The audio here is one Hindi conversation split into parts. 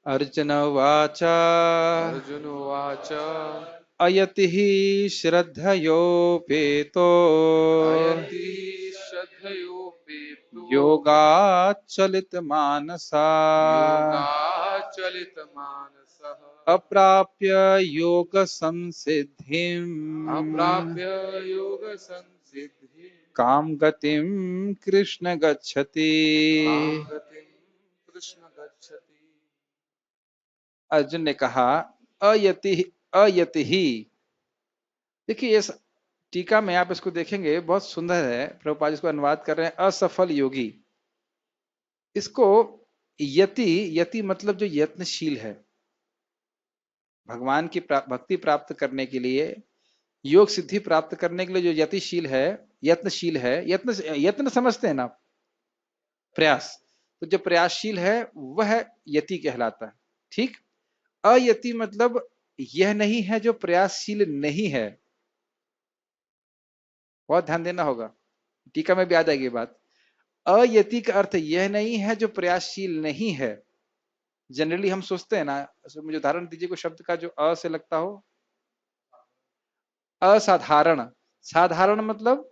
अर्जुन उवाच अर्जुन उवाच अयति हि श्रद्धयोपेतो अयति श्रद्धयोपेतो योगाच्चलितमानसा योगाचलितमानसः अप्राप्य योगसंसिद्धिम् अप्राप्य योगसंसिद्धिं काम गतिम कृष्ण गच्छति। कां गतिं कृष्ण गच्छति। अर्जुन ने कहा अयति अयति ही। देखिए इस टीका में आप इसको देखेंगे बहुत सुंदर है, प्रभुपाद इसको अनुवाद कर रहे हैं असफल योगी। इसको यति यति मतलब जो यत्नशील है, भगवान की भक्ति प्राप्त करने के लिए, योग सिद्धि प्राप्त करने के लिए जो यतिशील है, यत्नशील है, यत्न यत्न समझते हैं ना, प्रयास, तो जो प्रयासशील है वह यति कहलाता है। ठीक। अयति मतलब यह नहीं है जो प्रयासशील नहीं है। बहुत ध्यान देना होगा, टीका में भी आ जाएगी बात। अयति का अर्थ यह नहीं है जो प्रयासशील नहीं है। जनरली हम सोचते हैं ना, मुझे उदाहरण दीजिए कोई शब्द का जो अ से लगता हो। असाधारण, साधारण मतलब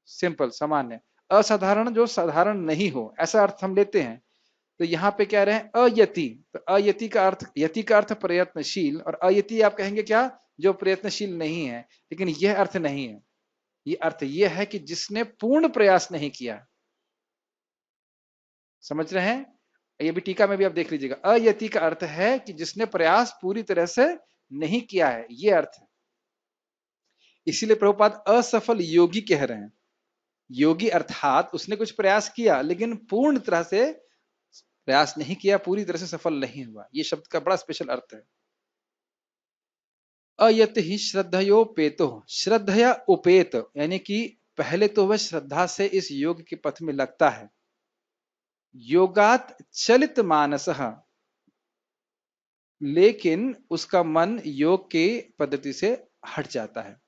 सिंपल सामान्य, असाधारण जो साधारण नहीं हो, ऐसा अर्थ हम लेते हैं। तो यहाँ पे क्या रहे हैं अयति, तो अयति का अर्थ, यति का अर्थ प्रयत्नशील, और अयति आप कहेंगे क्या, जो प्रयत्नशील नहीं है। लेकिन यह अर्थ नहीं है, ये अर्थ यह है कि जिसने पूर्ण प्रयास नहीं किया। समझ रहे हैं? ये भी टीका में भी आप देख लीजिएगा, अयति का अर्थ है कि जिसने प्रयास पूरी तरह से नहीं किया है, ये अर्थ है। इसीलिए प्रभुपाद असफल योगी कह रहे हैं। योगी अर्थात उसने कुछ प्रयास किया लेकिन पूर्ण तरह से प्रयास नहीं किया, पूरी तरह से सफल नहीं हुआ। ये शब्द का बड़ा स्पेशल अर्थ है। अयत ही श्रद्धयोपेतो, श्रद्धया उपेत यानी कि पहले तो वह श्रद्धा से इस योग के पथ में लगता है। योगात चलित मानसः, लेकिन उसका मन योग के पद्धति से हट जाता है।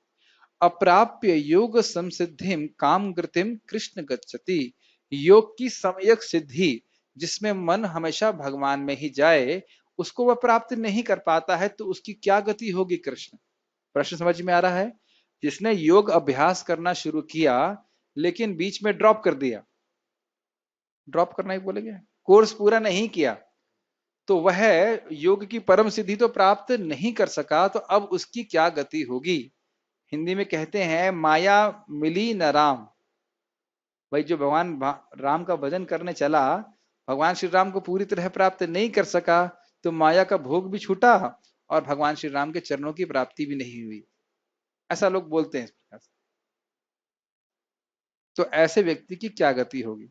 अप्राप्य योग संसिद्धिम काम गतिम कृष्ण गच्छति, योग की सम्यक सिद्धि जिसमें मन हमेशा भगवान में ही जाए, उसको वह प्राप्त नहीं कर पाता है, तो उसकी क्या गति होगी कृष्ण। प्रश्न समझ में आ रहा है? जिसने योग अभ्यास करना शुरू किया लेकिन बीच में ड्रॉप कर दिया, ड्रॉप करना ही बोलेंगे, कोर्स पूरा नहीं किया, तो वह योग की परम सिद्धि तो प्राप्त नहीं कर सका, तो अब उसकी क्या गति होगी। हिंदी में कहते हैं माया मिली न राम। भाई जो भगवान राम का भजन करने चला, भगवान श्री राम को पूरी तरह प्राप्त नहीं कर सका, तो माया का भोग भी छूटा और भगवान श्री राम के चरणों की प्राप्ति भी नहीं हुई। ऐसा लोग बोलते हैं इस प्रकार से। तो ऐसे व्यक्ति की क्या गति होगी।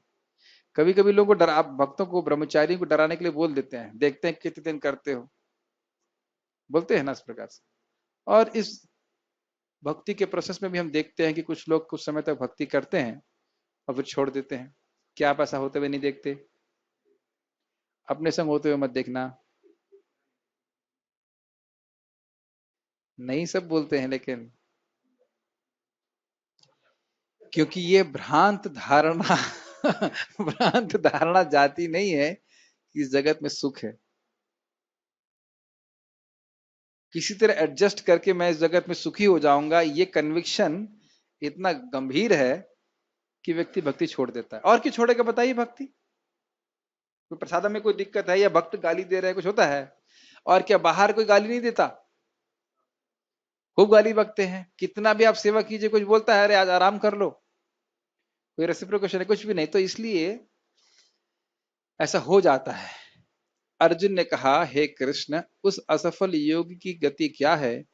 कभी कभी लोगों को डरा, भक्तों को, ब्रह्मचारियों को डराने के लिए बोल देते हैं, देखते हैं कितने दिन करते हो, बोलते हैं ना इस प्रकार से। और इस भक्ति के प्रोसेस में भी हम देखते हैं कि कुछ लोग कुछ समय तक भक्ति करते हैं और फिर छोड़ देते हैं। क्या आप ऐसा होते हुए नहीं देखते? अपने संग होते हुए मत देखना। नहीं सब बोलते हैं, लेकिन क्योंकि ये भ्रांत धारणा भ्रांत धारणा जाती नहीं है कि इस जगत में सुख है। किसी तरह एडजस्ट करके मैं इस जगत में सुखी हो जाऊंगा, ये कन्विक्शन इतना गंभीर है कि व्यक्ति भक्ति छोड़ देता है। और क्यों छोड़ेगा बताइए भक्ति? कोई प्रसाद में कोई दिक्कत है या भक्त गाली दे रहा है, कुछ होता है? और क्या बाहर कोई गाली नहीं देता? खूब गाली बकते हैं, कितना भी आप सेवा कीजिए, कुछ बोलता है अरे आज आराम कर लो, कोई रेसिप्रोकेशन है? कुछ भी नहीं। तो इसलिए ऐसा हो जाता है। अर्जुन ने कहा हे कृष्ण, उस असफल योगी की गति क्या है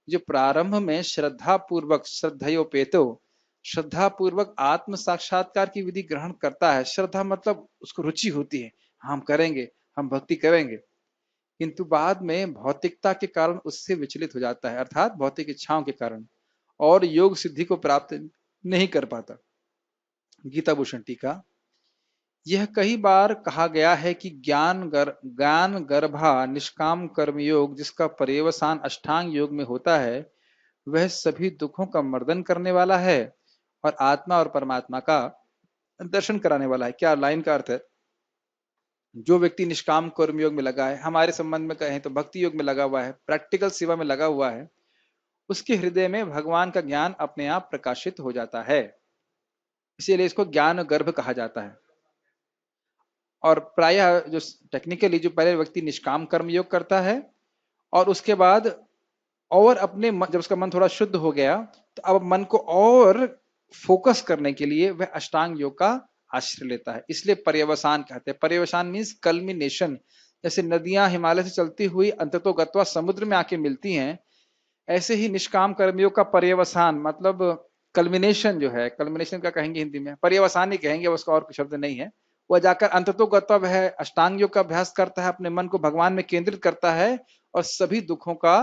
जो प्रारंभ में श्रद्धा पूर्वक, श्रद्धयोपेतो, श्रद्धा पूर्वक आत्म साक्षात्कार की विधि ग्रहण करता है। श्रद्धा मतलब उसको रुचि होती है, हम करेंगे, हम भक्ति करेंगे, किंतु बाद में भौतिकता के कारण उससे विचलित हो जाता है, अर्थात भौतिक इच्छाओं के कारण, और योग सिद्धि को प्राप्त नहीं कर पाता। गीता भूषण टीका, यह कई बार कहा गया है कि ज्ञान गर्भा निष्काम कर्म योग जिसका पर्यवसान अष्टांग योग में होता है, वह सभी दुखों का मर्दन करने वाला है और आत्मा और परमात्मा का दर्शन कराने वाला है। क्या लाइन का अर्थ है? जो व्यक्ति निष्काम कर्म योग में लगा है, हमारे संबंध में कहें तो भक्ति योग में लगा हुआ है, प्रैक्टिकल सेवा में लगा हुआ है, उसके हृदय में भगवान का ज्ञान अपने आप प्रकाशित हो जाता है। इसीलिए इसको ज्ञान गर्भ कहा जाता है। और प्रायः जो टेक्निकली जो पहले व्यक्ति निष्काम कर्म योग करता है और उसके बाद और अपने जब उसका मन थोड़ा शुद्ध हो गया तो अब मन को और फोकस करने के लिए वह अष्टांग योग का आश्रय लेता है। इसलिए पर्यवसान कहते हैं। पर्यवसान मीन्स कल्मिनेशन। जैसे नदियां हिमालय से चलती हुई अंततो गत्वा समुद्र में आके मिलती हैं, ऐसे ही निष्काम कर्मयोग का पर्यवसान मतलब कल्मिनेशन जो है, कल्मिनेशन का कहेंगे हिंदी में, पर्यवसान ही कहेंगे, उसका और कोई शब्द नहीं है। वह जाकर अंततो गत्वा वह अष्टांग योग का अभ्यास करता है, अपने मन को भगवान में केंद्रित करता है और सभी दुखों का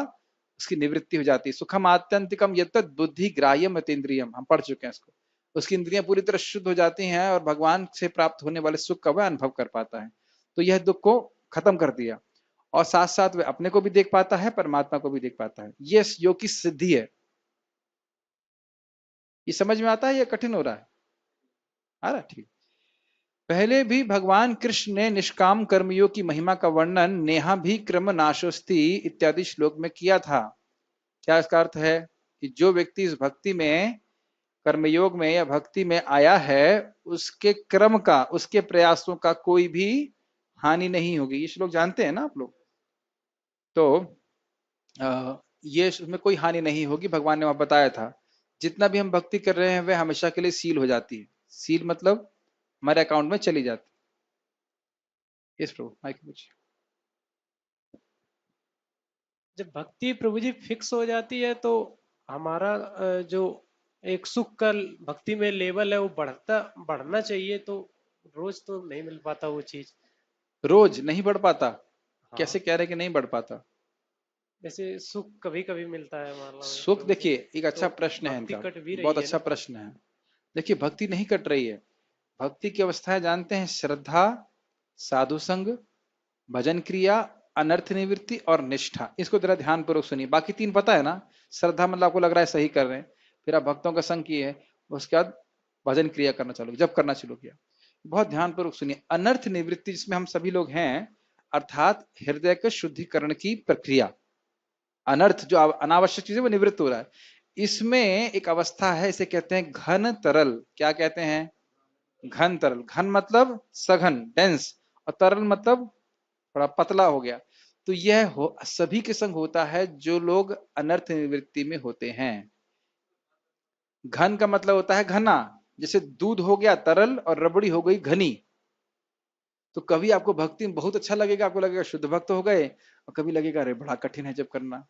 उसकी निवृत्ति हो जाती है। सुखम आत्यंतिकम यत्तद् बुद्धि ग्राह्यम अतीन्द्रियम, हम पढ़ चुके हैं इसको। उसकी इंद्रियां पूरी तरह शुद्ध हो जाती हैं और भगवान से प्राप्त होने वाले सुख का वह अनुभव कर पाता है। तो यह दुख को खत्म कर दिया और साथ साथ वह अपने को भी देख पाता है, परमात्मा को भी देख पाता है। ये योग की सिद्धि है। ये समझ में आता है या कठिन हो रहा है? आ रहा ठीक। पहले भी भगवान कृष्ण ने निष्काम कर्मयोग की महिमा का वर्णन नेहा भी क्रम नाशोस्ति इत्यादि श्लोक में किया था। क्या इसका अर्थ है कि जो व्यक्ति इस भक्ति में, कर्मयोग में या भक्ति में आया है, उसके क्रम का, उसके प्रयासों का कोई भी हानि नहीं होगी। ये श्लोक जानते हैं ना आप लोग? तो ये उसमें कोई हानि नहीं होगी, भगवान ने वहां बताया था। जितना भी हम भक्ति कर रहे हैं वह हमेशा के लिए सील हो जाती है। सील मतलब हमारे अकाउंट में चली जाती है। इस प्रभु माइक पूछिए। जब भक्ति प्रभु जी फिक्स हो जाती है तो हमारा जो एक सुख का भक्ति में लेवल है वो बढ़ना चाहिए, तो रोज तो नहीं मिल पाता वो चीज। रोज नहीं बढ़ पाता? हाँ, कैसे कह रहे कि नहीं बढ़ पाता? जैसे सुख कभी कभी मिलता है मान लो सुख, देखिए एक अच्छा तो प्रश्न है भक्ति इनका, कट भी बहुत रही है अच्छा ना। प्रश्न है। देखिए भक्ति नहीं कट रही है। भक्ति की अवस्थाएं जानते हैं? श्रद्धा, साधु संग, भजन क्रिया, अनर्थ निवृत्ति और निष्ठा। इसको जरा ध्यान पूर्वक सुनिए। बाकी तीन पता है ना? श्रद्धा मतलब आपको लग रहा है सही कर रहे हैं, फिर आप भक्तों का संग किए, उसके बाद भजन क्रिया करना चालू, जब करना शुरू किया। बहुत ध्यान पूर्वक सुनिए। अनर्थ निवृत्ति जिसमें हम सभी लोग हैं, अर्थात हृदय के शुद्धिकरण की प्रक्रिया। अनर्थ जो अनावश्यक चीज है वो निवृत्त हो रहा है। इसमें एक अवस्था है, इसे कहते हैं घन तरल। क्या कहते हैं? घन तरल। घन मतलब सघन, डेंस, और तरल मतलब थोड़ा पतला हो गया। तो यह सभी के संग होता है जो लोग अनर्थ निवृत्ति में होते हैं। घन का मतलब होता है घना, जैसे दूध हो गया तरल और रबड़ी हो गई घनी। तो कभी आपको भक्ति में बहुत अच्छा लगेगा, आपको लगेगा शुद्ध भक्त हो गए, और कभी लगेगा अरे बड़ा कठिन है जब करना।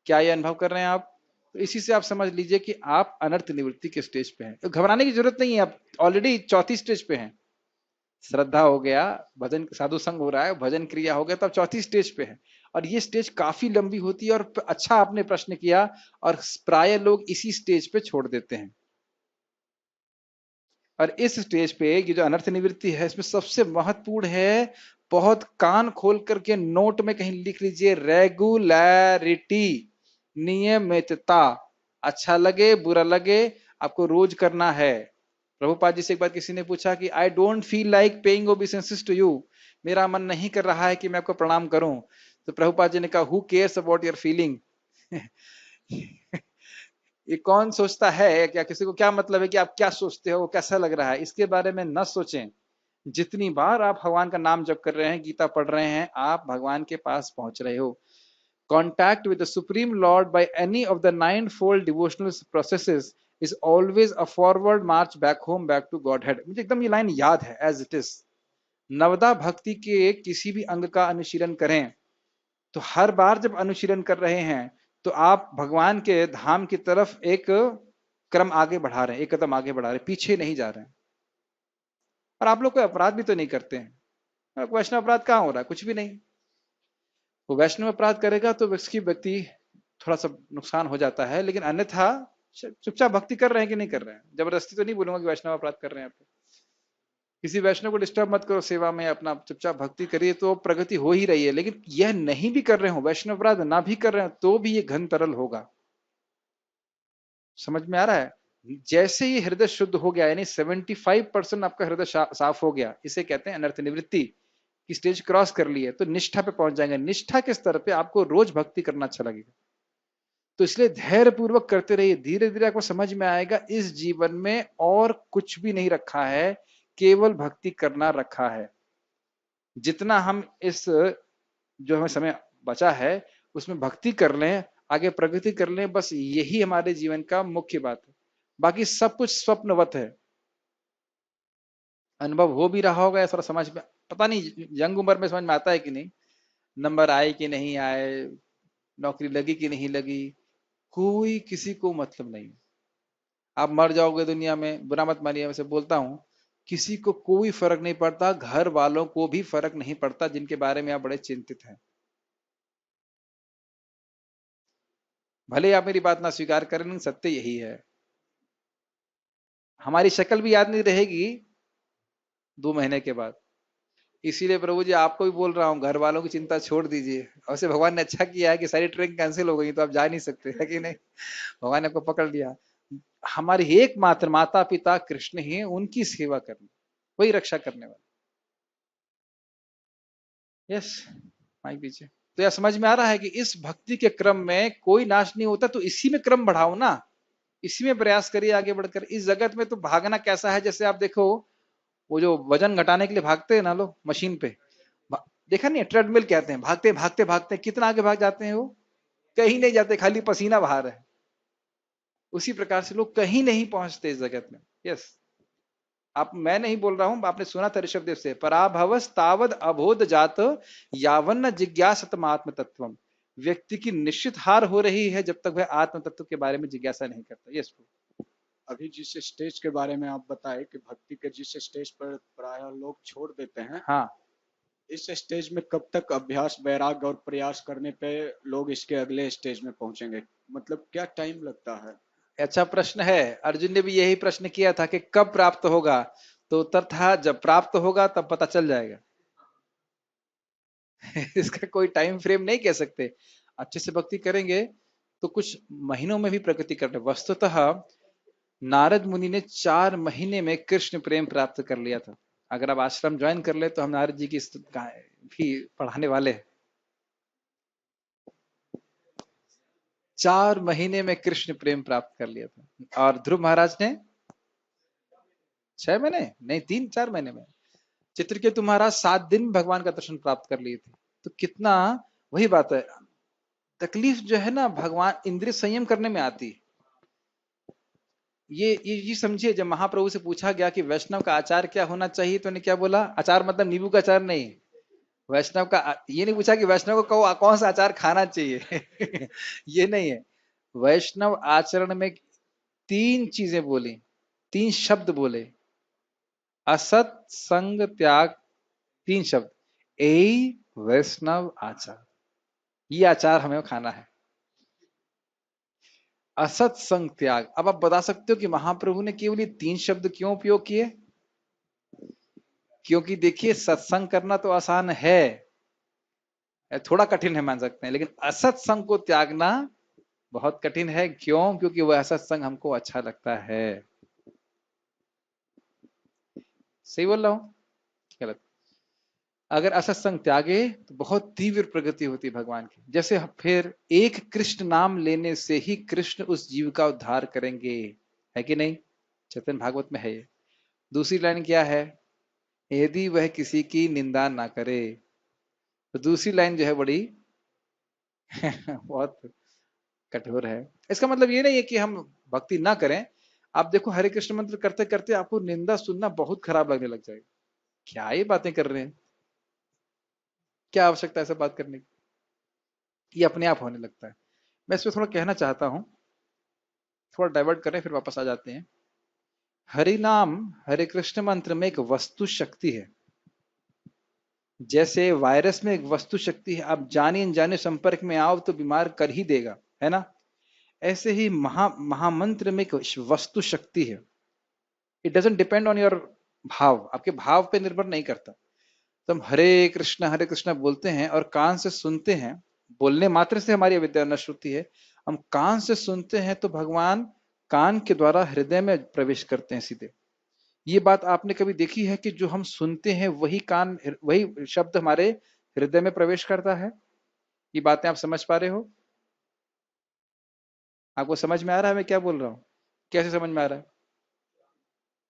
क्या ये अनुभव कर रहे हैं आप? तो इसी से आप समझ लीजिए कि आप अनर्थ निवृत्ति के स्टेज पे हैं। तो घबराने की जरूरत नहीं है, आप ऑलरेडी चौथी स्टेज पे हैं। श्रद्धा हो गया, भजन साधु संग हो रहा है, भजन क्रिया हो गया, तो आप चौथी स्टेज पे है। और ये स्टेज काफी लंबी होती है। और अच्छा आपने प्रश्न किया, और प्राय लोग इसी स्टेज पे छोड़ देते हैं। और इस स्टेज पे ये जो अनर्थ निवृत्ति है, इसमें सबसे महत्वपूर्ण है, बहुत कान खोल करके नोट में कहीं लिख लीजिए, रेगुलैरिटी, नियमितता। अच्छा लगे बुरा लगे, आपको रोज करना है। प्रभुपाद जी से एक बार किसी ने पूछा कि I don't feel like paying obeisances to you, मेरा मन नहीं कर रहा है कि मैं आपको प्रणाम करूं। तो प्रभुपाद जी ने कहा, who cares about your feeling? ये कौन सोचता है, क्या किसी को क्या मतलब है कि आप क्या सोचते हो, कैसा लग रहा है, इसके बारे में न सोचें। जितनी बार आप भगवान का नाम जप कर रहे हैं, गीता पढ़ रहे हैं, आप भगवान के पास पहुंच रहे हो। Contact with the Supreme Lord by any of the ninefold devotional processes is always a forward march back home, back to Godhead। मुझे एकदम ये लाइन याद है as it is। नवदा भक्ति के किसी भी अंग का अनुशीलन करें तो हर बार जब अनुशीलन कर रहे हैं तो आप भगवान के धाम की तरफ एक क्रम आगे बढ़ा रहे हैं, एक कदम आगे बढ़ा रहे हैं, पीछे नहीं जा रहे हैं। और आप लोग कोई अपराध भी तो नहीं करते हैं। वैष्णव अपराध कहाँ हो रहा है? कुछ भी नहीं। वो वैष्णव अपराध करेगा तो उसकी व्यक्ति थोड़ा सा नुकसान हो जाता है, लेकिन अन्यथा चुपचाप भक्ति कर रहे हैं कि नहीं कर रहे हैं। जबरदस्ती तो नहीं बोलूंगा कि वैष्णव अपराध कर रहे हैं आप। किसी वैष्णव को डिस्टर्ब मत करो सेवा में, अपना चुपचाप भक्ति करिए तो प्रगति हो ही रही है। लेकिन यह नहीं भी कर रहे हो, वैष्णव अपराध ना भी कर रहे हो, तो भी ये घन तरल होगा। समझ में आ रहा है? जैसे ये हृदय शुद्ध हो गया, यानी 75% आपका हृदय साफ हो गया, इसे कहते हैं अनर्थ निवृत्ति। कि स्टेज क्रॉस कर ली है तो निष्ठा पे पहुंच जाएंगे। निष्ठा के स्तर पे आपको रोज भक्ति करना अच्छा लगेगा। तो इसलिए धैर्य पूर्वक करते रहिए, धीरे धीरे आपको समझ में आएगा इस जीवन में और कुछ भी नहीं रखा है, केवल भक्ति करना रखा है। जितना हम इस जो हमें समय बचा है उसमें भक्ति कर लें, आगे प्रगति कर लें, बस यही हमारे जीवन का मुख्य बात है। बाकी सब कुछ स्वप्नवत है। अनुभव हो भी रहा होगा, थोड़ा समझ में, पता नहीं यंग उम्र में समझ में आता है कि नहीं, नंबर आए कि नहीं आए, नौकरी लगी कि नहीं लगी, कोई किसी को मतलब नहीं। आप मर जाओगे दुनिया में, बुरा मत मानिए मैं से बोलता हूं, किसी को कोई फर्क नहीं पड़ता, घर वालों को भी फर्क नहीं पड़ता जिनके बारे में आप बड़े चिंतित हैं। भले आप मेरी बात ना स्वीकार करें, लेकिन सत्य यही है। हमारी शक्ल भी याद नहीं रहेगी 2 महीने के बाद। इसीलिए प्रभु जी आपको भी बोल रहा हूँ, घर वालों की चिंता छोड़ दीजिए। वैसे भगवान ने अच्छा किया है कि सारी ट्रेन कैंसिल हो गई तो आप जा नहीं सकते, है कि नहीं, भगवान ने आपको पकड़ लिया। हमारे एकमात्र माता पिता कृष्ण ही हैं, उनकी सेवा करनी, वही रक्षा करने वाले। यस, माइक दीजिए। तो यह समझ में आ रहा है कि इस भक्ति के क्रम में कोई नाश नहीं होता, तो इसी में क्रम बढ़ाओ ना, इसी में प्रयास करिए आगे बढ़कर। इस जगत में तो भागना कैसा है, जैसे आप देखो वो जो वजन घटाने के लिए भागते हैं ना लोग मशीन पे, देखा नहीं, ट्रेडमिल कहते हैं, भागते भागते भागते कितना आगे भाग जाते हैं वो, कहीं नहीं जाते, खाली पसीना बहा रहे हैं। उसी प्रकार से लोग कहीं नहीं पहुंचते इस जगत में। यस, आप, मैं नहीं बोल रहा हूं, आपने सुना था ऋषभदेव से, पराभवस तावद अबोध जात यावन्न जिज्ञासतम आत्म तत्वम। व्यक्ति की निश्चित हार हो रही है जब तक वह आत्म तत्व के बारे में जिज्ञासा नहीं करता। यस, अभी जिस स्टेज के बारे में आप बताए कि भक्ति के जिस स्टेज पर प्रायः लोग छोड़ देते हैं, हाँ, इस स्टेज में कब तक अभ्यास, वैराग्य और प्रयास करने पे लोग इसके अगले स्टेज में पहुंचेंगे? मतलब क्या टाइम लगता है? अच्छा प्रश्न है। अर्जुन ने भी यही प्रश्न किया था कि कब प्राप्त होगा, तो उत्तर था जब प्राप्त होगा तब पता चल जाएगा। इसका कोई टाइम फ्रेम नहीं कह सकते। अच्छे से भक्ति करेंगे तो कुछ महीनों में भी प्रगति करने। वस्तुतः नारद मुनि ने 4 महीने में कृष्ण प्रेम प्राप्त कर लिया था। अगर आप आश्रम ज्वाइन कर ले तो हम नारद जी की भी पढ़ाने वाले हैं। 4 महीने में कृष्ण प्रेम प्राप्त कर लिया था। और ध्रुव महाराज ने 6 महीने नहीं, 3-4 महीने में। चित्रकेतु महाराज 7 दिन में भगवान का दर्शन प्राप्त कर लिए थे। तो कितना, वही बात है, तकलीफ जो है ना भगवान इंद्रिय संयम करने में आती है। ये समझिए, जब महाप्रभु से पूछा गया कि वैष्णव का आचार क्या होना चाहिए, तो उन्होंने क्या बोला, आचार मतलब नींबू का अचार नहीं, वैष्णव का, ये नहीं पूछा कि वैष्णव को कौन सा आचार खाना चाहिए ये नहीं है। वैष्णव आचरण में 3 चीजें बोली, 3 शब्द बोले, असत संग त्याग, 3 शब्द, यही वैष्णव आचार, ये आचार हमें खाना है। असत संग त्याग। अब आप बता सकते हो कि महाप्रभु ने केवल ये 3 शब्द क्यों उपयोग किए? क्योंकि देखिए सत्संग करना तो आसान है, थोड़ा कठिन है मान सकते हैं, लेकिन असत संग को त्यागना बहुत कठिन है। क्यों? क्योंकि वह असत संग हमको अच्छा लगता है। सही बोल रहा हूं, गलत? अगर असत्संग त्यागे तो बहुत तीव्र प्रगति होती है भगवान की। जैसे फिर एक कृष्ण नाम लेने से ही कृष्ण उस जीव का उद्धार करेंगे, है कि नहीं? चैतन्य भागवत में है ये। दूसरी लाइन क्या है? यदि वह किसी की निंदा ना करे। तो दूसरी लाइन जो है बड़ी बहुत कठोर है। इसका मतलब ये नहीं है कि हम भक्ति ना करें। आप देखो हरे कृष्ण मंत्र करते करते आपको निंदा सुनना बहुत खराब लगने लग जाएगा। क्या ये बातें कर रहे हैं, क्या आवश्यकता है ऐसा बात करने की? ये अपने आप होने लगता है। मैं इसमें थोड़ा कहना चाहता हूं, थोड़ा डाइवर्ट करें फिर वापस आ जाते हैं। हरि नाम, हरे कृष्ण मंत्र में एक वस्तु शक्ति है। जैसे वायरस में एक वस्तु शक्ति है, आप जाने अनजाने संपर्क में आओ तो बीमार कर ही देगा, है ना? ऐसे ही महामंत्र में एक वस्तु शक्ति है। It doesn't depend on your भाव, आपके भाव पे निर्भर नहीं करता। तो हम हरे कृष्ण बोलते हैं और कान से सुनते हैं, बोलने मात्र से हमारी अविद्या नष्ट होती है। हम कान से सुनते हैं तो भगवान कान के द्वारा हृदय में प्रवेश करते हैं सीधे। ये बात आपने कभी देखी है कि जो हम सुनते हैं वही शब्द हमारे हृदय में प्रवेश करता है? ये बातें आप समझ पा रहे हो? आपको समझ में आ रहा है मैं क्या बोल रहा हूं? कैसे समझ में आ रहा है?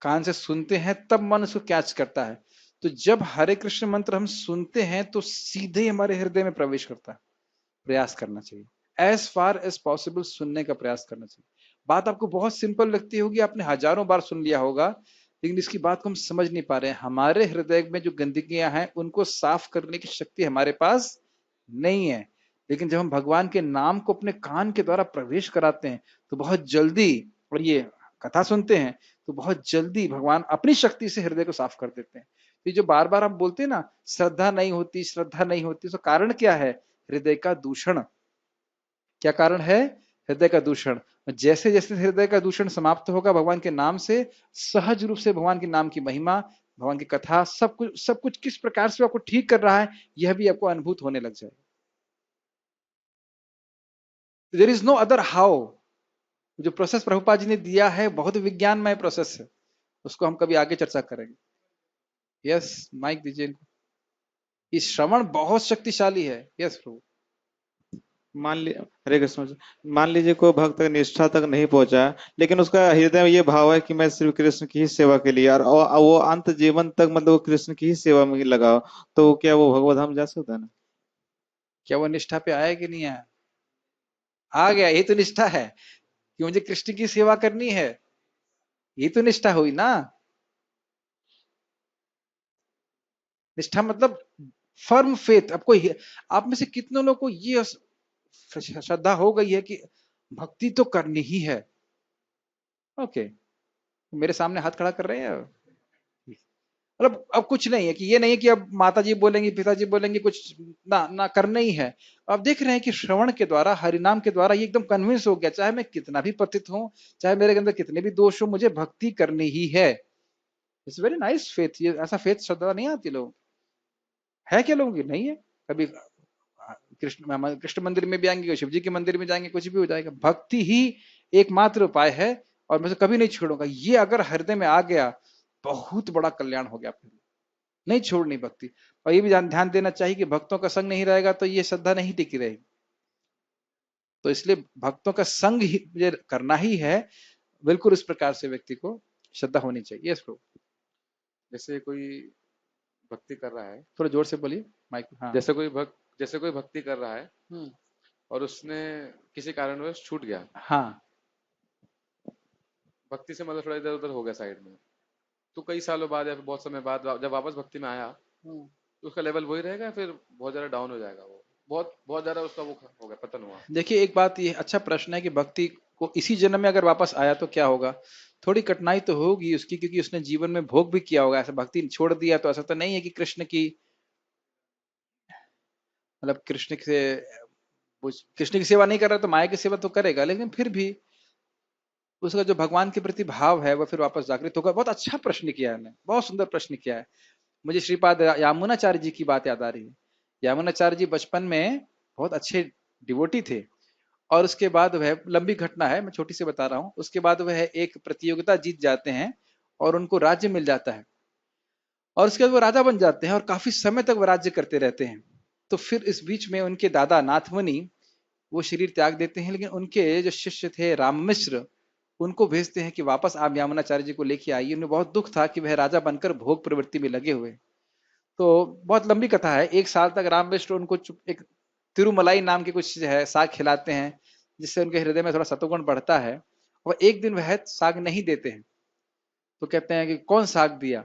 कान से सुनते हैं तब मन उसको कैच करता है। तो जब हरे कृष्ण मंत्र हम सुनते हैं तो सीधे ही हमारे हृदय में प्रवेश करता है। प्रयास करना चाहिए, एज फार एज पॉसिबल सुनने का प्रयास करना चाहिए। बात आपको बहुत सिंपल लगती होगी, आपने हजारों बार सुन लिया होगा, लेकिन इसकी बात को हम समझ नहीं पा रहे हैं। हमारे हृदय में जो गंदगियां हैं उनको साफ करने की शक्ति हमारे पास नहीं है। लेकिन जब हम भगवान के नाम को अपने कान के द्वारा प्रवेश कराते हैं तो बहुत जल्दी, और ये कथा सुनते हैं तो बहुत जल्दी भगवान अपनी शक्ति से हृदय को साफ कर देते हैं। तो ये जो बार बार हम बोलते हैं ना, श्रद्धा नहीं होती, श्रद्धा नहीं होती, तो कारण क्या है? हृदय का दूषण। क्या कारण है? हृदय का दूषण। जैसे जैसे हृदय का दूषण समाप्त होगा भगवान के नाम से, सहज रूप से भगवान के नाम की महिमा, भगवान की कथा, सब कुछ किस प्रकार से आपको ठीक कर रहा है यह भी आपको अनुभूत होने लग जाएगा। There is no other how. जो प्रोसेस प्रभुपाद जी ने दिया है बहुत विज्ञानमय प्रोसेस है, उसको हम कभी आगे चर्चा करेंगे। यस, माइक दीजिए इनको। ये श्रवण बहुत शक्तिशाली है। यस प्रभु। मान ली हरे कृष्ण जी, मान लीजिए कोई भक्त तक निष्ठा तक नहीं पहुंचा, लेकिन उसका हृदय में ये भाव है कि मैं सिर्फ कृष्ण की ही सेवा के लिए, और वो अंत जीवन तक मतलब वो कृष्ण की ही सेवा में लगा हो, तो क्या वो भगवत धाम जा सकता है ना? क्या वो निष्ठा पे आया कि नहीं आया? आ गया, ये तो निष्ठा है कि मुझे कृष्ण की सेवा करनी है। ये तो निष्ठा हुई ना। निष्ठा मतलब फर्म फेथ। आपको आप में से कितने लोगों को ये श्रद्धा हो गई है कि भक्ति तो करनी ही है? ओके, मेरे सामने हाथ खड़ा कर रहे हैं। मतलब अब कुछ नहीं है कि ये नहीं है कि अब माता जी बोलेंगी, पिताजी बोलेंगे, कुछ ना ना करना ही है। अब देख रहे हैं कि श्रवण के द्वारा, हरिनाम के द्वारा ये एकदम कन्विंस हो गया, चाहे मैं कितना भी पतित हूं, चाहे मेरे अंदर कितने भी दोष हो, मुझे भक्ति करनी ही है। It's very nice faith. ये ऐसा फेथ श्रद्धा नहीं आती लोग, है क्या लोगों की? नहीं है। कभी कृष्ण मंदिर में भी आएंगे, शिव जी के मंदिर में जाएंगे, कुछ भी हो जाएगा। भक्ति ही एकमात्र उपाय है और मैं तो कभी नहीं छोड़ूंगा। ये अगर हृदय में आ गया, बहुत बड़ा कल्याण हो गया। नहीं छोड़नी भक्ति। और ये भी ध्यान देना चाहिए कि भक्तों का संग नहीं रहेगा तो ये श्रद्धा नहीं टिकी रहेगी। तो इसलिए भक्तों का संग ही मुझे करना ही है। बिल्कुल इस प्रकार से व्यक्ति को श्रद्धा होनी चाहिए। यस प्रभु। जैसे कोई भक्ति कर रहा है, थोड़ा जोर से बोलिए माइक। हाँ। जैसे कोई भक्ति कर रहा है और उसने किसी कारणवश छूट गया, हाँ। भक्ति से मतलब थोड़ा इधर उधर हो गया साइड में, तो कई सालों बाद या फिर बहुत समय बाद जब वापस भक्ति में आया तो उसका लेवल वही रहेगा या फिर बहुत ज्यादा डाउन हो जाएगा? वो बहुत बहुत ज्यादा उसका वो हो गया, पतन हुआ। देखिए, एक बात ये अच्छा प्रश्न है कि भक्ति को इसी जन्म में अगर वापस आया तो क्या होगा? थोड़ी कठिनाई तो होगी उसकी, क्योंकि उसने जीवन में भोग भी किया होगा। ऐसा भक्ति छोड़ दिया तो ऐसा तो नहीं है कि कृष्ण की, मतलब कृष्ण की सेवा नहीं कर रहा तो माया की सेवा तो करेगा, लेकिन फिर भी उसका जो भगवान के प्रति भाव है वह फिर वापस जागृत होगा। बहुत अच्छा प्रश्न किया है, बहुत सुंदर प्रश्न किया है। मुझे श्रीपाद यामुनाचार्य जी की बात याद आ रही है। यामुनाचार्य जी बचपन में बहुत अच्छे डिवोटी थे, और उसके बाद वह, लंबी घटना है मैं छोटी सी बता रहा हूँ, उसके बाद वह एक प्रतियोगिता जीत जाते हैं और उनको राज्य मिल जाता है, और उसके बाद वो राजा बन जाते हैं और काफी समय तक वो राज्य करते रहते हैं। तो फिर इस बीच में उनके दादा नाथमुनि वो शरीर त्याग देते हैं, लेकिन उनके जो शिष्य थे राम मिश्र, उनको भेजते हैं कि वापस आप यामुनाचार्य जी को लेके आइए। उन्हें बहुत दुख था कि वह राजा बनकर भोग प्रवृत्ति में लगे हुए। तो बहुत लंबी कथा है। एक साल तक राम मिश्र उनको एक तिरुमलाई नाम के कुछ है साग खिलाते हैं, जिससे उनके हृदय में थोड़ा सत्वगुण बढ़ता है। और एक दिन वह साग नहीं देते हैं, तो कहते हैं कि कौन साग दिया?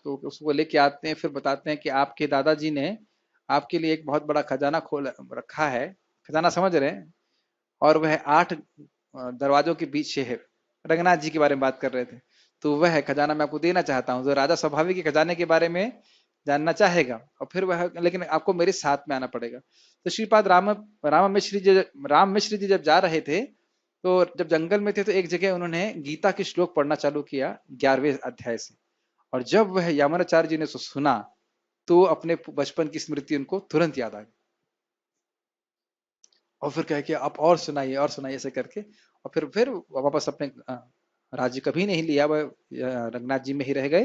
तो उसको लेके आते हैं, फिर बताते हैं कि आपके दादाजी ने आपके लिए एक बहुत बड़ा खजाना खोल रखा है। खजाना समझ रहे हैं? और वह 8 दरवाजों के बीच है। रंगनाथ जी के बारे में बात कर रहे थे। तो वह खजाना मैं आपको देना चाहता हूँ। तो राजा स्वाभाविक के खजाने के बारे में जानना चाहेगा, और फिर वह, लेकिन आपको मेरे साथ में आना पड़ेगा। तो श्रीपाद राम मिश्र जी जब जा रहे थे, तो जब जंगल में थे तो एक जगह उन्होंने गीता के श्लोक पढ़ना चालू किया 11वें अध्याय से। और जब वह यामुनाचार्य जी ने सुना तो अपने बचपन की स्मृति उनको तुरंत याद आ गई, और फिर कह के आप और सुनाइए ऐसे करके, और फिर वापस अपने राज्य कभी नहीं लिया, वह रंगनाथ जी में ही रह गए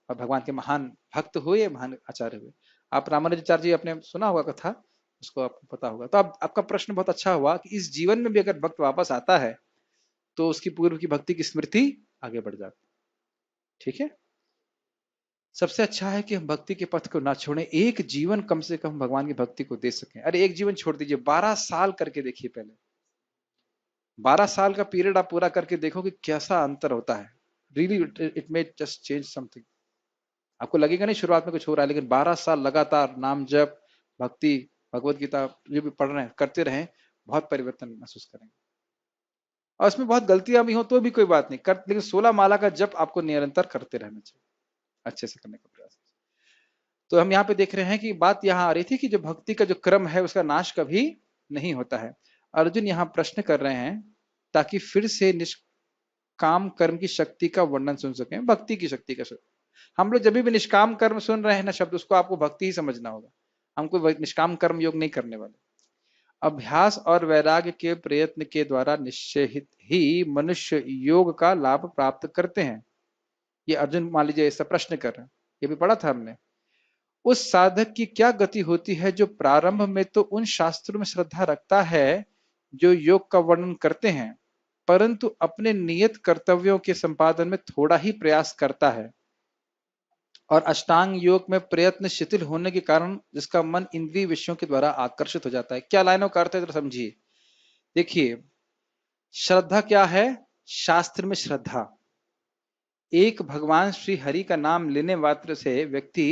और भगवान के महान भक्त हुए, महान आचार्य हुए। आप रामानुजाचार्य जी आपने सुना होगा कथा, उसको आपको पता होगा। तो अब आपका प्रश्न बहुत अच्छा हुआ कि इस जीवन में भी अगर भक्त वापस आता है तो उसकी पूर्व की भक्ति की स्मृति आगे बढ़ जाती। ठीक है, सबसे अच्छा है कि हम भक्ति के पथ को ना छोड़ें, एक जीवन कम से कम भगवान की भक्ति को दे सकें। अरे एक जीवन छोड़ दीजिए, 12 साल करके देखिए, पहले 12 साल का पीरियड आप पूरा करके देखो कि कैसा अंतर होता है। Really it may just change something. आपको लगेगा नहीं शुरुआत में कुछ हो रहा है, लेकिन 12 साल लगातार नाम जप, भक्ति, भगवत गीता जो भी पढ़ रहे हैं करते रहें, बहुत परिवर्तन महसूस करेंगे। और उसमें बहुत गलतियां भी हो तो भी कोई बात नहीं कर, लेकिन 16 माला का जप आपको निरंतर करते रहना चाहिए, अच्छे से करने का प्रयास। तो हम यहाँ पे देख रहे हैं कि बात यहाँ आ रही थी कि जो भक्ति का जो क्रम है उसका नाश कभी नहीं होता है। अर्जुन यहाँ प्रश्न कर रहे हैं ताकि फिर से निष्काम कर्म की शक्ति का वर्णन सुन सकें, भक्ति की शक्ति का। हम लोग जब भी निष्काम कर्म सुन रहे हैं ना शब्द, उसको आपको भक्ति ही समझना होगा, हमको निष्काम कर्म योग नहीं करने वाले। अभ्यास और वैराग्य के प्रयत्न के द्वारा निश्चित ही मनुष्य योग का लाभ प्राप्त करते हैं। ये अर्जुन मान लीजिए ऐसा प्रश्न कर रहे हैं, ये भी पढ़ा था हमने। उस साधक की क्या गति होती है जो प्रारंभ में तो उन शास्त्रों में श्रद्धा रखता है जो योग का वर्णन करते हैं, परंतु अपने नियत कर्तव्यों के संपादन में थोड़ा ही प्रयास करता है, और अष्टांग योग में प्रयत्न शिथिल होने के कारण जिसका मन इंद्रिय विषयों के द्वारा आकर्षित हो जाता है। क्या लाइनों का अर्थ है जरा समझिए। देखिए, श्रद्धा क्या है? शास्त्र में श्रद्धा। एक भगवान श्री हरि का नाम लेने मात्र से व्यक्ति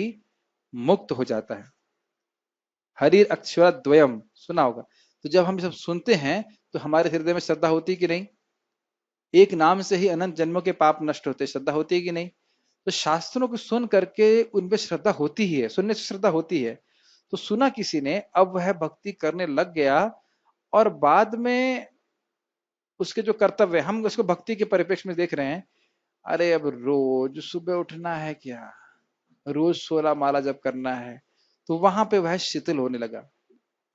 मुक्त हो जाता है। हरि अक्षर द्वयम सुना होगा। तो जब हम सब सुनते हैं तो हमारे हृदय में श्रद्धा होती कि नहीं? एक नाम से ही अनंत जन्मों के पाप नष्ट होते, श्रद्धा होती है कि नहीं? तो शास्त्रों को सुन करके उनपे श्रद्धा होती ही है, सुनने से श्रद्धा होती है। तो सुना किसी ने, अब वह भक्ति करने लग गया, और बाद में उसके जो कर्तव्य, हम उसको भक्ति के परिप्रेक्ष्य में देख रहे हैं। अरे अब रोज सुबह उठना है क्या, रोज 16 माला जप करना है, तो वहां पे वह शिथिल होने लगा।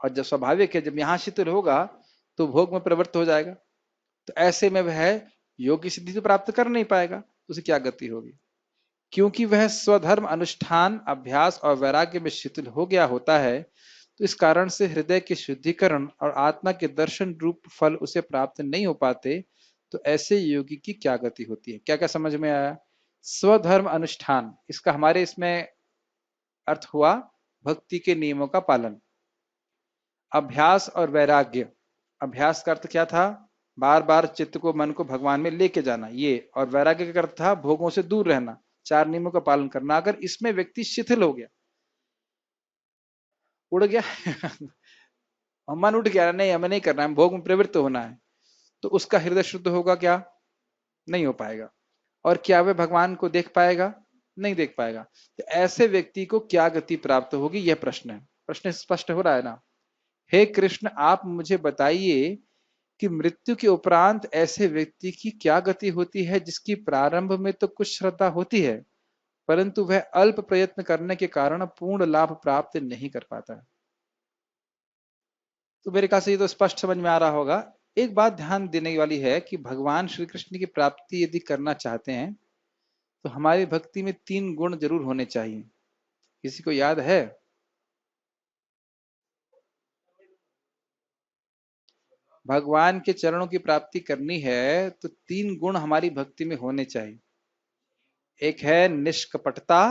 और जब स्वाभाविक है, जब यहाँ शिथिल होगा तो भोग में प्रवृत्त हो जाएगा, तो ऐसे में वह योग की सिद्धि तो प्राप्त कर नहीं पाएगा, तो उसे क्या गति होगी? क्योंकि वह स्वधर्म अनुष्ठान, अभ्यास और वैराग्य में शिथिल हो गया होता है, तो इस कारण से हृदय के शुद्धिकरण और आत्मा के दर्शन रूप फल उसे प्राप्त नहीं हो पाते। तो ऐसे योगी की क्या गति होती है? क्या क्या समझ में आया? स्वधर्म अनुष्ठान, इसका हमारे इसमें अर्थ हुआ भक्ति के नियमों का पालन। अभ्यास और वैराग्य, अभ्यास का अर्थ क्या था? बार बार चित्त को, मन को भगवान में लेके जाना, ये। और वैराग्य का अर्थ था भोगों से दूर रहना, 4 नियमों का पालन करना। अगर इसमें व्यक्ति शिथिल हो गया, उड़ गया मन उठ गया, नहीं हमें नहीं करना है, भोग में प्रवृत्त होना है, तो उसका हृदय शुद्ध होगा क्या? नहीं हो पाएगा। और क्या वह भगवान को देख पाएगा? नहीं देख पाएगा। तो ऐसे व्यक्ति को क्या गति प्राप्त होगी, यह प्रश्न है। प्रश्न स्पष्ट हो रहा है ना? हे कृष्ण, आप मुझे बताइए कि मृत्यु के उपरांत ऐसे व्यक्ति की क्या गति होती है जिसकी प्रारंभ में तो कुछ श्रद्धा होती है, परंतु वह अल्प प्रयत्न करने के कारण पूर्ण लाभ प्राप्त नहीं कर पाता है। तो मेरे ख्याल से ये तो स्पष्ट समझ में आ रहा होगा। एक बात ध्यान देने वाली है कि भगवान श्री कृष्ण की प्राप्ति यदि करना चाहते हैं तो हमारी भक्ति में 3 गुण जरूर होने चाहिए। किसी को याद है? भगवान के चरणों की प्राप्ति करनी है तो 3 गुण हमारी भक्ति में होने चाहिए। एक है निष्कपटता,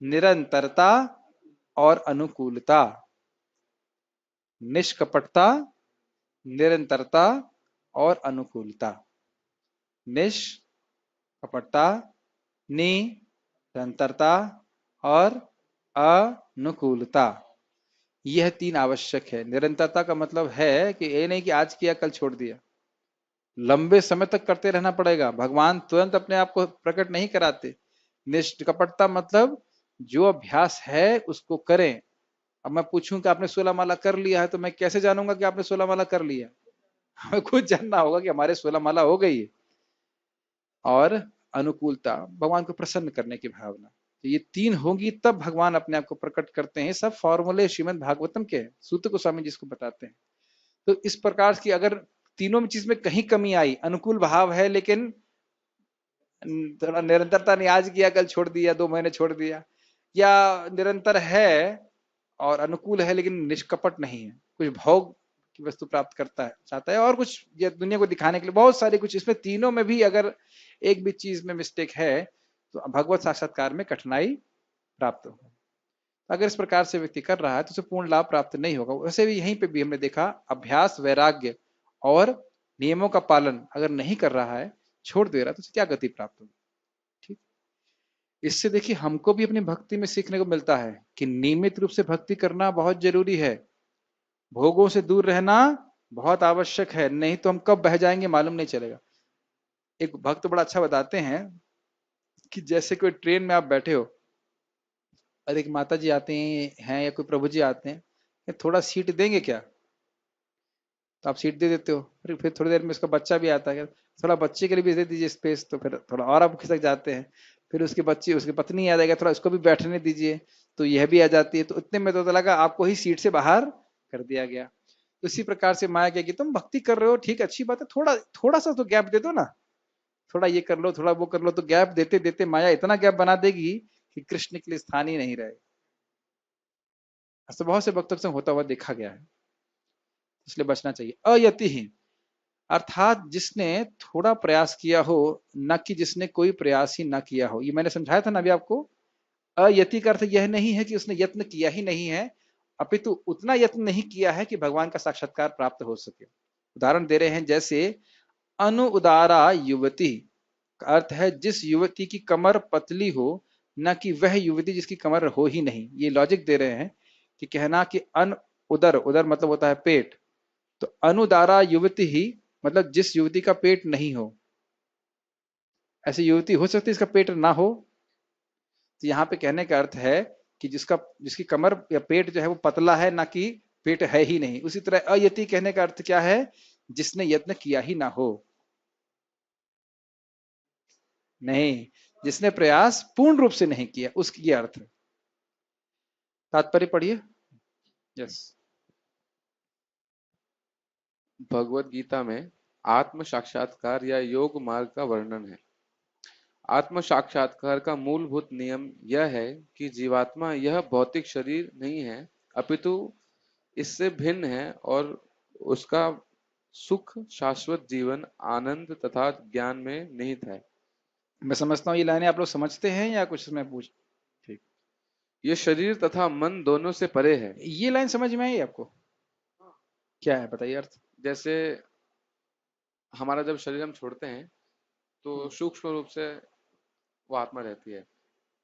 निरंतरता और अनुकूलता। निष्कपटता, निरंतरता और अनुकूलता। निष्कपटता, निरंतरता और अनुकूलता, यह 3 आवश्यक है। निरंतरता का मतलब है कि ये नहीं कि आज किया कल छोड़ दिया, लंबे समय तक करते रहना पड़ेगा। भगवान तुरंत अपने आप को प्रकट नहीं कराते। निष्कपटता मतलब जो अभ्यास है उसको करें। अब मैं पूछूं कि आपने 16 माला कर लिया है, तो मैं कैसे जानूंगा कि आपने 16 माला कर लिया? हमें खुद जानना होगा कि हमारे 16 माला हो गई है। और अनुकूलता, भगवान को प्रसन्न करने की भावना। तो ये 3 होंगी तब भगवान अपने आप को प्रकट करते हैं। सब फॉर्मूले श्रीमद् भागवतम के हैं, सूत गोस्वामी जिसको बताते हैं। तो इस प्रकार की अगर तीनों में चीज में कहीं कमी आई, अनुकूल भाव है लेकिन थोड़ा निरंतरता नहीं, आज किया कल छोड़ दिया, 2 महीने छोड़ दिया, या निरंतर है और अनुकूल है लेकिन निष्कपट नहीं है, कुछ भोग की वस्तु प्राप्त करता है चाहता है, और कुछ ये दुनिया को दिखाने के लिए बहुत सारी कुछ, इसमें तीनों में भी अगर एक भी चीज में मिस्टेक है तो भगवत साक्षात्कार में कठिनाई प्राप्त होगा। अगर इस प्रकार से व्यक्ति कर रहा है तो उसे पूर्ण लाभ प्राप्त नहीं होगा। वैसे भी यहीं पे भी हमने देखा, अभ्यास, वैराग्य और नियमों का पालन अगर नहीं कर रहा है, छोड़ दे रहा है, तो उसे क्या गति प्राप्त होगी। ठीक, इससे देखिए हमको भी अपनी भक्ति में सीखने को मिलता है कि नियमित रूप से भक्ति करना बहुत जरूरी है, भोगों से दूर रहना बहुत आवश्यक है, नहीं तो हम कब बह जाएंगे मालूम नहीं चलेगा। एक भक्त बड़ा अच्छा बताते हैं कि जैसे कोई ट्रेन में आप बैठे हो और एक माता जी आते हैं या कोई प्रभु जी आते हैं, थोड़ा सीट देंगे क्या, तो आप सीट दे देते हो, फिर थोड़ी देर में उसका बच्चा भी आता है, थोड़ा बच्चे के लिए भी दे दीजिए स्पेस, तो फिर थोड़ा और आप खिसक जाते हैं, फिर उसकी बच्ची, उसकी पत्नी आ जाएगा, थोड़ा उसको भी बैठने दीजिए, तो यह भी आ जाती है, तो इतने में तो लगा आपको ही सीट से बाहर कर दिया गया। तो इसी प्रकार से माया क्या कि तुम भक्ति कर रहे हो, ठीक अच्छी बात है, थोड़ा थोड़ा सा तो गैप दे दो ना, थोड़ा ये कर लो, थोड़ा वो कर लो, तो गैप देते देते माया इतना गैप बना देगी कि कृष्ण के लिए स्थान ही नहीं रहे। ऐसा बहुत से भक्तों से होता हुआ देखा गया है, इसलिए बचना चाहिए। अयतिहीन अर्थात जिसने थोड़ा प्रयास किया हो, न कि जिसने कोई प्रयास ही न किया हो। ये मैंने समझाया था ना अभी आपको। अयति का अर्थ यह नहीं है कि उसने यत्न किया ही नहीं है, अपितु उतना यत्न नहीं किया है कि भगवान का साक्षात्कार प्राप्त हो सके। उदाहरण दे रहे हैं, जैसे अनुउदारा युवती का अर्थ है जिस युवती की कमर पतली हो, न कि वह युवती जिसकी कमर हो ही नहीं। ये लॉजिक दे रहे हैं कि कहना कि अन उदर, उदर मतलब होता है पेट, तो अनुदारा युवती ही मतलब जिस युवती का पेट नहीं हो। ऐसी युवती हो सकती है इसका पेट ना हो, तो यहाँ पे कहने का अर्थ है कि जिसकी कमर या पेट जो है वो पतला है, ना कि पेट है ही नहीं। उसी तरह अयति कहने का अर्थ क्या है, जिसने यत्न किया ही ना हो, नहीं, जिसने प्रयास पूर्ण रूप से नहीं किया, उसकी अर्थ। तात्पर्य पढ़िए। यस। भगवत गीता में आत्म साक्षात्कार या योग मार्ग का वर्णन है। आत्म साक्षात्कार का मूलभूत नियम यह है कि जीवात्मा यह भौतिक शरीर नहीं है, अपितु इससे भिन्न है और उसका सुख, शाश्वत जीवन, आनंद तथा ज्ञान में निहित है। मैं समझता हूँ ये लाइनें आप लोग समझते हैं या कुछ इसमें पूछ। ठीक, ये शरीर तथा मन दोनों से परे है। ये लाइन समझ में आई आपको? क्या है बताइए अर्थ। जैसे हमारा जब शरीर हम छोड़ते हैं तो सूक्ष्म रूप से वो आत्मा रहती है,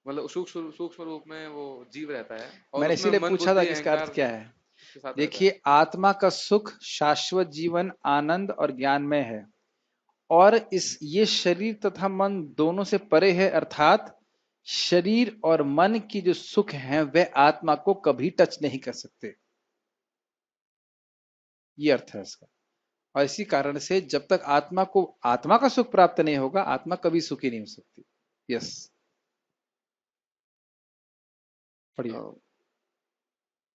मतलब सूक्ष्म रूप में वो जीव रहता है, और मैंने उसमें इसीलिए मन, पूछा था बुद्धि, कि इसका अर्थ अहंकार क्या है। उसके साथ रहता है। देखिए, आत्मा का सुख शाश्वत जीवन, आनंद और ज्ञान में है, और ये शरीर तथा मन दोनों से परे है, अर्थात शरीर और मन की जो सुख है वह आत्मा को कभी टच नहीं कर सकते, ये अर्थ है इसका। और इसी कारण से जब तक आत्मा का सुख प्राप्त नहीं होगा, आत्मा कभी सुखी नहीं हो सकती। यस, पढ़िए।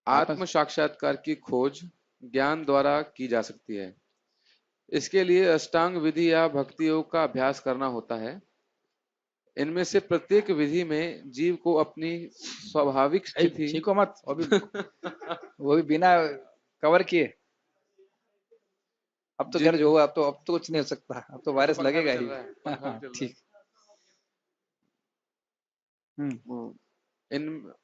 आत्म साक्षात्कार की खोज ज्ञान द्वारा की जा सकती है। इसके लिए अष्टांग विधि या भक्ति योग का अभ्यास करना होता है। इनमें से प्रत्येक विधि में जीव को अपनी स्वाभाविक स्थिति छीको मत, वो भी बिना कवर किए। अब तो घर जो हुआ, अब तो कुछ नहीं हो सकता, अब तो वायरस लगेगा ही। ठीक।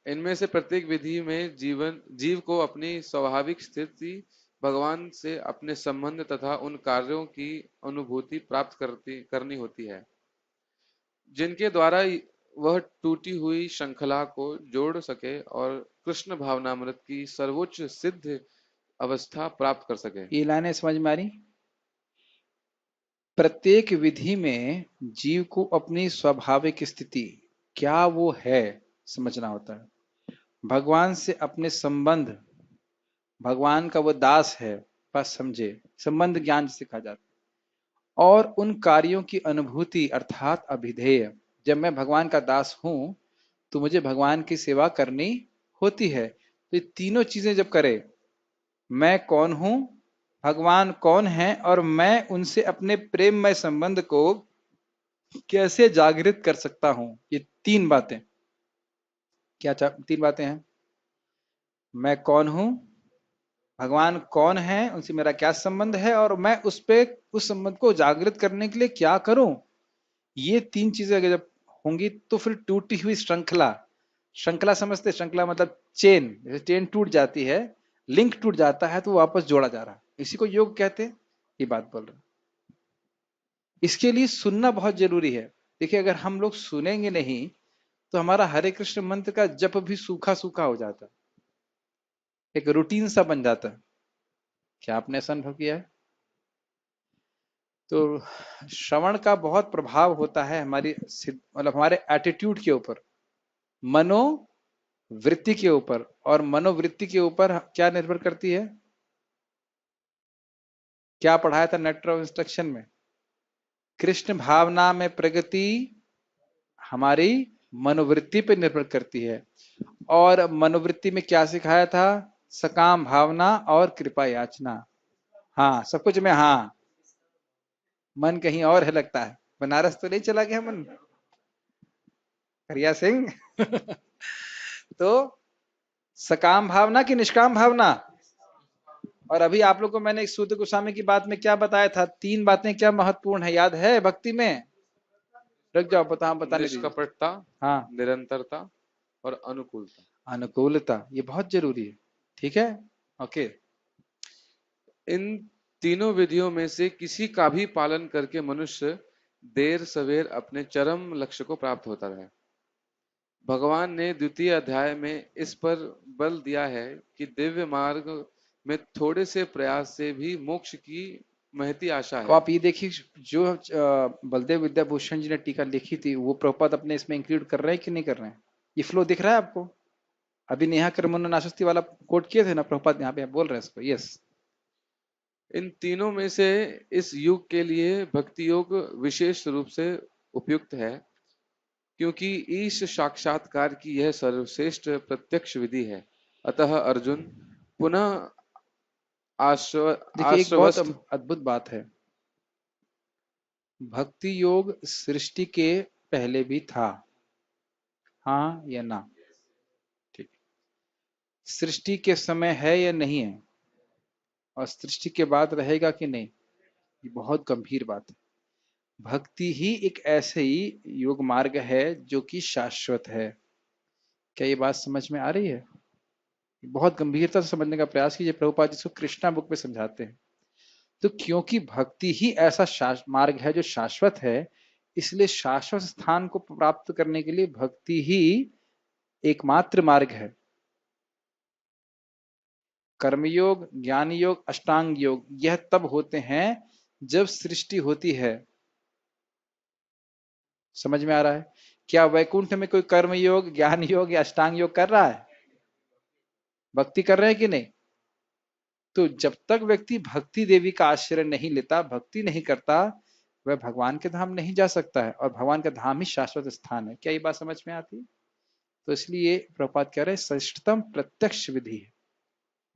इनमें से प्रत्येक विधि में जीव को अपनी स्वाभाविक स्थिति, भगवान से अपने संबंध तथा उन कार्यों की अनुभूति प्राप्त करनी होती है जिनके द्वारा वह टूटी हुई श्रृंखला को जोड़ सके और कृष्ण भावनामृत की सर्वोच्च सिद्ध अवस्था प्राप्त कर सके। ये लाइनें समझ में आ रही? प्रत्येक विधि में जीव को अपनी स्वाभाविक स्थिति क्या वो है समझना होता है, भगवान से अपने संबंध, भगवान का वो दास है, बस समझे, संबंध ज्ञान जिसे कहा जाता है, और उन कार्यों की अनुभूति अर्थात अभिधेय। जब मैं भगवान का दास हूं तो मुझे भगवान की सेवा करनी होती है, तो ये तीनों चीजें जब करे, मैं कौन हूं, भगवान कौन है, और मैं उनसे अपने प्रेममय संबंध को कैसे जागृत कर सकता हूं? ये तीन बातें, तीन बातें हैं। मैं कौन हूं, भगवान कौन है, उनसे मेरा क्या संबंध है, और मैं उस संबंध को जागृत करने के लिए क्या करूं। ये तीन चीजें अगर जब होंगी तो फिर टूटी हुई श्रृंखला, श्रृंखला समझते, श्रृंखला मतलब चेन, जैसे चेन टूट जाती है, लिंक टूट जाता है तो वापस जोड़ा जा रहा है, इसी को योग कहते हैं। ये बात बोल रहे हैं। इसके लिए सुनना बहुत जरूरी है। देखिए अगर हम लोग सुनेंगे नहीं तो हमारा हरे कृष्ण मंत्र का जप भी सूखा सूखा हो जाता है, एक रूटीन सा बन जाता है। क्या आपने ऐसा अनुभव किया है? तो श्रवण का बहुत प्रभाव होता है हमारी मतलब हमारे एटीट्यूड के ऊपर, मनोवृत्ति के ऊपर, और मनोवृत्ति के ऊपर क्या निर्भर करती है? क्या पढ़ाया था नेटर ऑफ इंस्ट्रक्शन में? कृष्ण भावना में प्रगति हमारी मनोवृत्ति पर निर्भर करती है। और मनोवृत्ति में क्या सिखाया था? सकाम भावना और कृपा याचना। हाँ, सब कुछ में हाँ, मन कहीं और है लगता है। बनारस तो नहीं चला गया मन, हरिया सिंह? तो सकाम भावना की निष्काम भावना। और अभी आप लोग को मैंने इस सूत्र गोस्वामी की बात में क्या बताया था? तीन बातें क्या महत्वपूर्ण है, याद है भक्ति में? रुक जाओ, बताने दीजिए। निष्कपटता, हाँ, निरंतरता और अनुकूलता। अनुकूलता, ये बहुत जरूरी है। ठीक है, ओके। इन तीनों विधियों में से किसी का भी पालन करके मनुष्य देर सवेर अपने चरम लक्ष्य को प्राप्त होता है। भगवान ने द्वितीय अध्याय में इस पर बल दिया है कि दिव्य मार्ग में थोड़े से प्रयास से भी मोक्ष की महती आशा तो है। आप ये देखिए, जो बलदेव विद्याभूषण जी ने टीका लिखी थी वो प्रभुपाद अपने इसमें इंक्लूड कर रहे हैं कि नहीं कर रहे हैं? ये फ्लो दिख रहा है आपको? अभी नेहा कर्मण्य नाशस्ती वाला कोट किए थे ना प्रभुपाद, यहाँ पे बोल रहे हैं इसको। यस, इन तीनों में से इस युग के लिए भक्ति योग विशेष रूप से उपयुक्त है, क्योंकि ईश साक्षात्कार की यह सर्वश्रेष्ठ प्रत्यक्ष विधि है। अतः अर्जुन पुनः देखिए एक बहुत आश्वस्त। अद्भुत बात है, भक्ति योग सृष्टि के पहले भी था, हाँ या ना? ठीक, सृष्टि के समय है या नहीं है, और सृष्टि के बाद रहेगा कि नहीं, ये बहुत गंभीर बात है। भक्ति ही एक ऐसे ही योग मार्ग है जो कि शाश्वत है। क्या ये बात समझ में आ रही है? बहुत गंभीरता से समझने का प्रयास कीजिए। प्रभुपाद जी इसको कृष्णा बुक में समझाते हैं। तो क्योंकि भक्ति ही ऐसा मार्ग है जो शाश्वत है, इसलिए शाश्वत स्थान को प्राप्त करने के लिए भक्ति ही एकमात्र मार्ग है। कर्मयोग, ज्ञान योग, अष्टांग योग यह तब होते हैं जब सृष्टि होती है। समझ में आ रहा है? क्या वैकुंठ में कोई कर्म योग, ज्ञान योग या अष्टांग योग कर रहा है? भक्ति कर रहे हैं कि नहीं? तो जब तक व्यक्ति भक्ति देवी का आश्रय नहीं लेता, भक्ति नहीं करता, वह भगवान के धाम नहीं जा सकता है, और भगवान का धाम ही शाश्वत स्थान है। क्या ये बात समझ में आती है? तो इसलिए प्रभुपाद कह रहे हैं श्रेष्ठतम प्रत्यक्ष विधि है।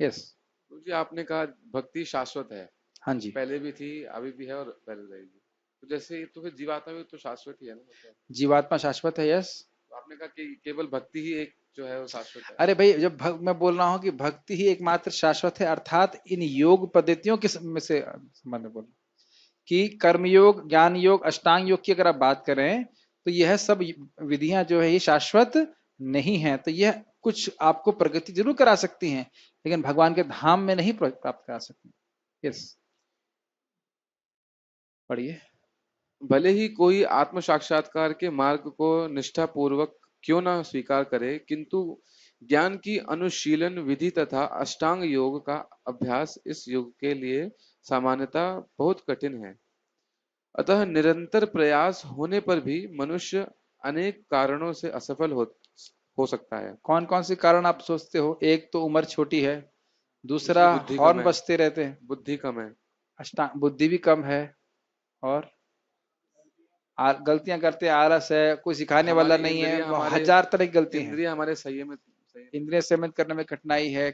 यस, जी आपने कहा भक्ति शाश्वत है, हाँ जी, पहले भी थी, अभी भी है और पहले रहेगी। तो जैसे तो फिर जीवात्मा भी तो शाश्वत ही है ना, मतलब जीवात्मा शाश्वत है। यस, तो आपने कहा कि केवल भक्ति ही एक जो है वो शाश्वत है। अरे भाई, जब मैं बोल रहा हूं कि भक्ति ही एकमात्र शाश्वत है, अर्थात इन योग पद्धतियों के में से संबंध बोल कि कर्म योग, ज्ञान योग, अष्टांग योग की अगर आप बात करें तो यह सब विधियां जो है ये शाश्वत नहीं है। तो यह कुछ आपको प्रगति जरूर करा सकती हैं, लेकिन भगवान के धाम में नहीं प्राप्त करा सकती। यस, पढ़िए। भले ही कोई आत्म साक्षात्कार के मार्ग को निष्ठा पूर्वक क्यों ना स्वीकार करे, किंतु ज्ञान की अनुशीलन विधि तथा अष्टांग योग का अभ्यास इस युग के लिए सामान्यतः बहुत कठिन है। अतः निरंतर प्रयास होने पर भी मनुष्य अनेक कारणों से असफल हो सकता है। कौन कौन से कारण आप सोचते हो? एक तो उम्र छोटी है, दूसरा दूसरी बुद्धि कम हॉर्न है, बजते रहते हैं, बुद्धि कम है, अष्टांग बुद्धि भी कम है, और गलतियां करते हैं, आलस है, कोई सिखाने वाला हमारी नहीं है, इंद्रियां हमारे हजार तरह की गलती हैं, इंद्रियां हमारे संयम इंद्रिय संयमित करने में कठिनाई है,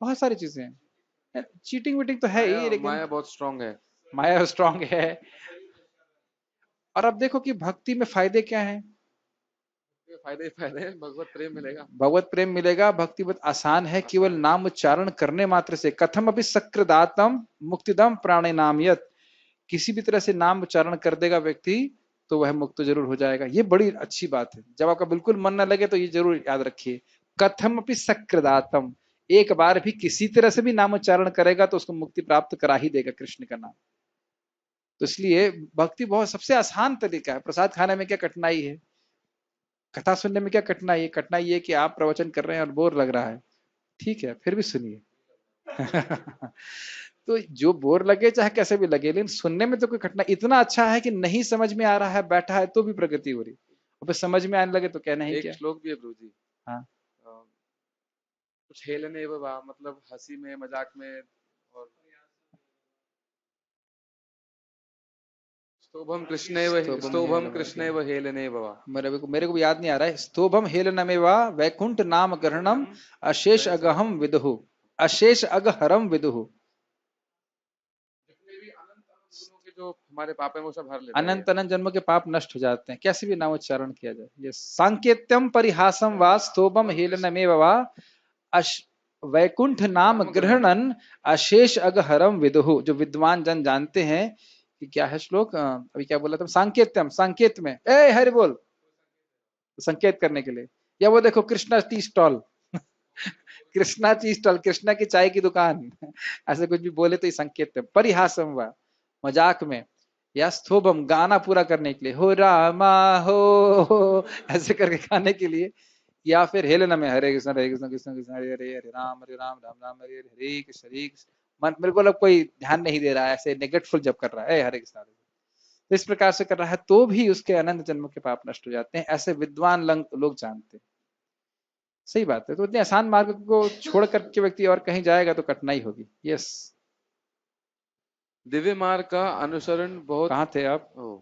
बहुत सारी चीजें हैं। चीटिंग वीटिंग तो है ही, माया लेकिन माया बहुत स्ट्रांग है। माया स्ट्रांग है। और अब देखो कि भक्ति में फायदे क्या हैं। फायदे ही फायदे हैं, भगवत प्रेम मिलेगा। भगवत प्रेम मिलेगा, भक्ति बहुत आसान है, केवल नाम उच्चारण करने मात्र से। कथम अभी सक्रदातम मुक्तिदम प्राणे नाम यत, किसी भी तरह से नाम उच्चारण कर देगा व्यक्ति तो वह मुक्त जरूर हो जाएगा। ये बड़ी अच्छी बात है। जब आपका बिल्कुल मन न लगे तो ये जरूर याद रखिए, कथम अपि सक्रदातम, एक बार भी किसी तरह से भी नाम उच्चारण करेगा तो उसको मुक्ति प्राप्त करा ही देगा कृष्ण का नाम। तो इसलिए भक्ति बहुत सबसे आसान तरीका है। प्रसाद खाने में क्या कठिनाई है, कथा सुनने में क्या कठिनाई है? कठिनाई ये कि आप प्रवचन कर रहे हैं और बोर लग रहा है, ठीक है, फिर भी सुनिए। तो जो बोर लगे चाहे कैसे भी लगे, लेकिन सुनने में तो कोई कठिनाई। इतना अच्छा है कि नहीं समझ में आ रहा है, बैठा है तो भी प्रगति हो रही, और फिर समझ में आने लगे तो कहना ही एक क्या। श्लोक भी है प्रभु जी। हाँ। कुछ हेलने व मतलब हंसी में मजाक में, और स्तोभम कृष्ण व हेलने व, मेरे को भी याद नहीं आ रहा है। स्तोभम हेलनमेवा वैकुंठ नाम ग्रहणम अशेष अगहम विदुहु, अशेष अगहरम विदुहु। जितने भी अनंत अनंत गुणों के जो हमारे पाप है वो सब हर लेता है। अनंत अनंत जन्मों के पाप नष्ट हो जाते हैं, कैसे भी नाम उच्चारण किया जाए। ये सांकेत्यम परिहासम वा स्तोभम हेलनमेव वा वैकुंठ नाम ग्रहणन अशेष अगहरम विदुहु। जो विद्वान जन जानते हैं कि क्या है श्लोक, अभी क्या बोला था, सांकेत्यम, सांकेत में ए हरि बोल, संकेत करने के लिए। या वो देखो Krishna tea stall, Krishna tea stall, Krishna की चाय की दुकान, ऐसे कुछ भी बोले तो ये संकेत है। परिहासम वा, मजाक में, या स्तोभम, गाना पूरा करने के लिए, हो रामा हो, ऐसे करके गाने के लिए। या फिर हेलन में हरे कृष्ण कृष्ण कृष्ण हरे हरे, हरे राम राम राम हरे हरे, हरे कृष्ण हरे कृष्ण। मन बिल्कुल अब कोई ध्यान नहीं दे रहा है, ऐसे नेगेटफुल जब कर रहा है हरे कृष्ण, इस प्रकार से कर रहा है तो भी उसके अनंत जन्मों के पाप नष्ट हो जाते हैं, ऐसे विद्वान लोग जानते हैं। सही बात है। तो इतने आसान मार्ग को छोड़ करके व्यक्ति और कहीं जाएगा तो कठिनाई होगी। यस, दिव्य मार्ग का अनुसरण बहुत, कहाँ थे आप? ओ,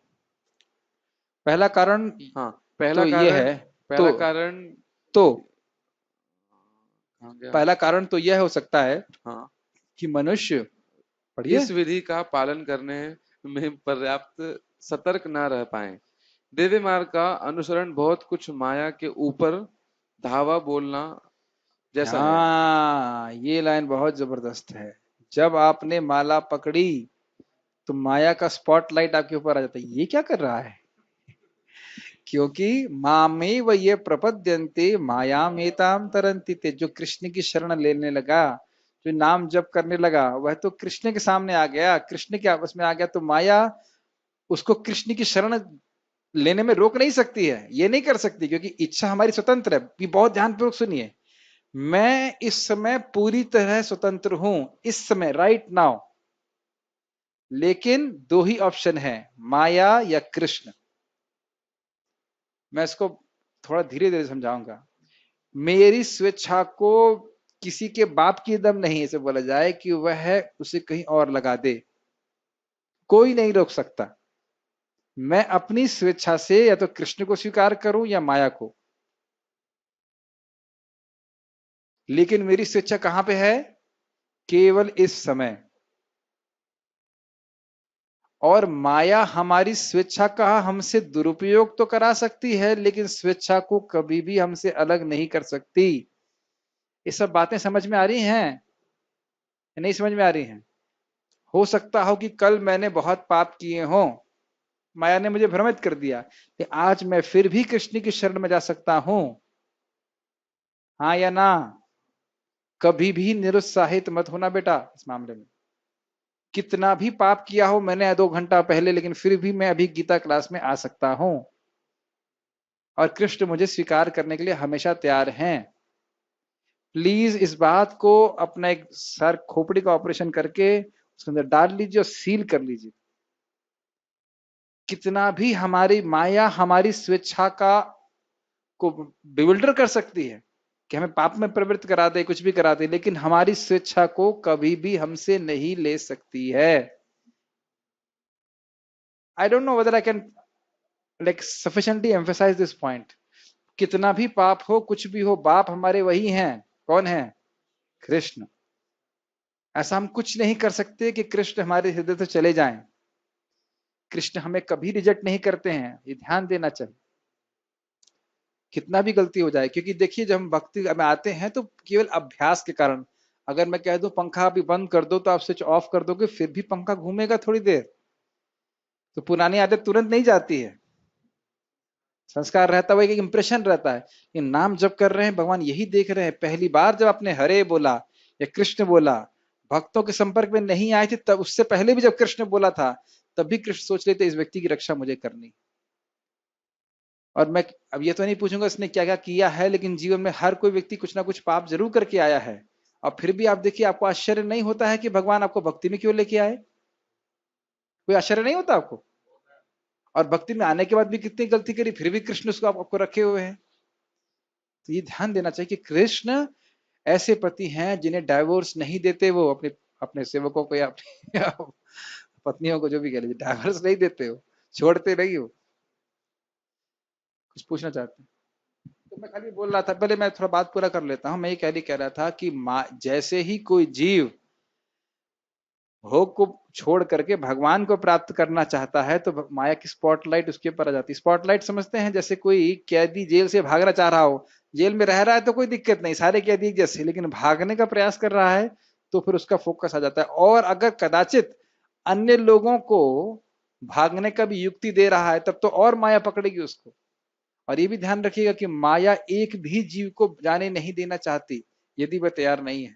पहला कारण हाँ, पहला तो कारण ये है, पहला तो कारण तो कहाँ गया? पहला कारण तो यह हो सकता है हाँ, कि मनुष्य, पढ़िए, इस विधि का पालन करने में पर्याप्त सतर्क न रह पाए। दिव्य मार्ग का अनुसरण बहुत कुछ माया के ऊपर धावा बोलना जैसा है। हाँ, ये लाइन बहुत जबरदस्त है। जब आपने माला पकड़ी तो माया का स्पॉटलाइट आपके ऊपर आ जाता है, ये क्या कर रहा है? क्योंकि मामे व ये प्रपद्यन्ते मायामेताम तरन्ति ते, जो कृष्ण की शरण लेने लगा, जो नाम जप करने लगा, वह तो कृष्ण के सामने आ गया, कृष्ण के आपस में आ गया। तो माया उसको कृष्ण की शरण लेने में रोक नहीं सकती है, ये नहीं कर सकती, क्योंकि इच्छा हमारी स्वतंत्र है। ये बहुत ध्यानपूर्वक सुनिए, मैं इस समय पूरी तरह स्वतंत्र हूं, इस समय, राइट नाउ। लेकिन दो ही ऑप्शन है, माया या कृष्ण। मैं इसको थोड़ा धीरे धीरे समझाऊंगा। मेरी स्वेच्छा को किसी के बाप की दम नहीं ऐसे बोला जाए कि वह उसे कहीं और लगा दे, कोई नहीं रोक सकता। मैं अपनी स्वेच्छा से या तो कृष्ण को स्वीकार करूं या माया को, लेकिन मेरी स्वेच्छा कहां पे है? केवल इस समय। और माया हमारी स्वेच्छा का हमसे दुरुपयोग तो करा सकती है, लेकिन स्वेच्छा को कभी भी हमसे अलग नहीं कर सकती। ये सब बातें समझ में आ रही हैं, नहीं समझ में आ रही हैं? हो सकता हो कि कल मैंने बहुत पाप किए हों, माया ने मुझे भ्रमित कर दिया, कि आज मैं फिर भी कृष्ण की शरण में जा सकता हूं। हाँ या ना? कभी भी निरुत्साहित मत होना बेटा इस मामले में। कितना भी पाप किया हो मैंने 2 घंटा पहले, लेकिन फिर भी मैं अभी गीता क्लास में आ सकता हूं, और कृष्ण मुझे स्वीकार करने के लिए हमेशा तैयार हैं। प्लीज इस बात को अपना एक सर खोपड़ी का ऑपरेशन करके उसके अंदर डाल लीजिए और सील कर लीजिए। कितना भी हमारी माया हमारी स्वेच्छा का को बिविल्डर कर सकती है कि हमें पाप में प्रवृत्त करा दे, कुछ भी करा दे, लेकिन हमारी स्वेच्छा को कभी भी हमसे नहीं ले सकती है। I don't know whether I can like sufficiently emphasise this point. कितना भी पाप हो, कुछ भी हो, बाप हमारे वही हैं। कौन है? कृष्ण। ऐसा हम कुछ नहीं कर सकते कि कृष्ण हमारे हृदय से चले जाएं। कृष्ण हमें कभी रिजेक्ट नहीं करते हैं, ये ध्यान देना चाहिए, कितना भी गलती हो जाए। क्योंकि देखिए जब हम भक्ति में आते हैं तो केवल अभ्यास के कारण, अगर मैं कह दूं पंखा अभी बंद कर दो तो आप स्विच ऑफ कर दोगे, फिर भी पंखा घूमेगा थोड़ी देर, तो पुरानी आदत तुरंत नहीं जाती है, संस्कार रहता है, वो एक इंप्रेशन रहता है। ये नाम जब कर रहे हैं भगवान यही देख रहे हैं, पहली बार जब आपने हरे बोला या कृष्ण बोला, भक्तों के संपर्क में नहीं आए थे तब, उससे पहले भी जब कृष्ण बोला था तब भी कृष्ण सोच लेते इस व्यक्ति की रक्षा मुझे करनी। और मैं अब ये तो नहीं पूछूंगा इसने क्या क्या किया है, लेकिन जीवन में हर कोई व्यक्ति कुछ ना कुछ पाप जरूर करके आया है, और फिर भी आप देखिए आपको आश्चर्य नहीं होता है कि भगवान आपको भक्ति में क्यों लेके आए? कोई आश्चर्य नहीं होता आपको? और भक्ति में आने के बाद भी कितनी गलती करी, फिर भी कृष्ण उसको आपको रखे हुए हैं। तो ये ध्यान देना चाहिए कि कृष्ण ऐसे पति हैं जिन्हें डाइवोर्स नहीं देते, वो अपने अपने सेवकों को या अपनी पत्नियों को, जो भी कह लीजिए, डाइवोर्स नहीं देते हो, छोड़ते नहीं हो। कुछ पूछना चाहते हैं? तो मैं खाली बोल रहा था, पहले मैं थोड़ा बात पूरा कर लेता हूं। मैं ये कह रहा था कि जैसे ही कोई जीव भोग को छोड़ करके भगवान को प्राप्त करना चाहता है तो माया की स्पॉटलाइट उसके ऊपर आ जाती है। स्पॉटलाइट समझते हैं? जैसे कोई कैदी जेल से भागना चाह रहा हो, जेल में रह रहा है तो कोई दिक्कत नहीं, सारे कैदी एक जैसे, लेकिन भागने का प्रयास कर रहा है तो फिर उसका फोकस आ जाता है। और अगर कदाचित अन्य लोगों को भागने का भी युक्ति दे रहा है तब तो और माया पकड़ेगी उसको। और ये भी ध्यान रखिएगा कि माया एक भी जीव को जाने नहीं देना चाहती यदि वह तैयार नहीं है।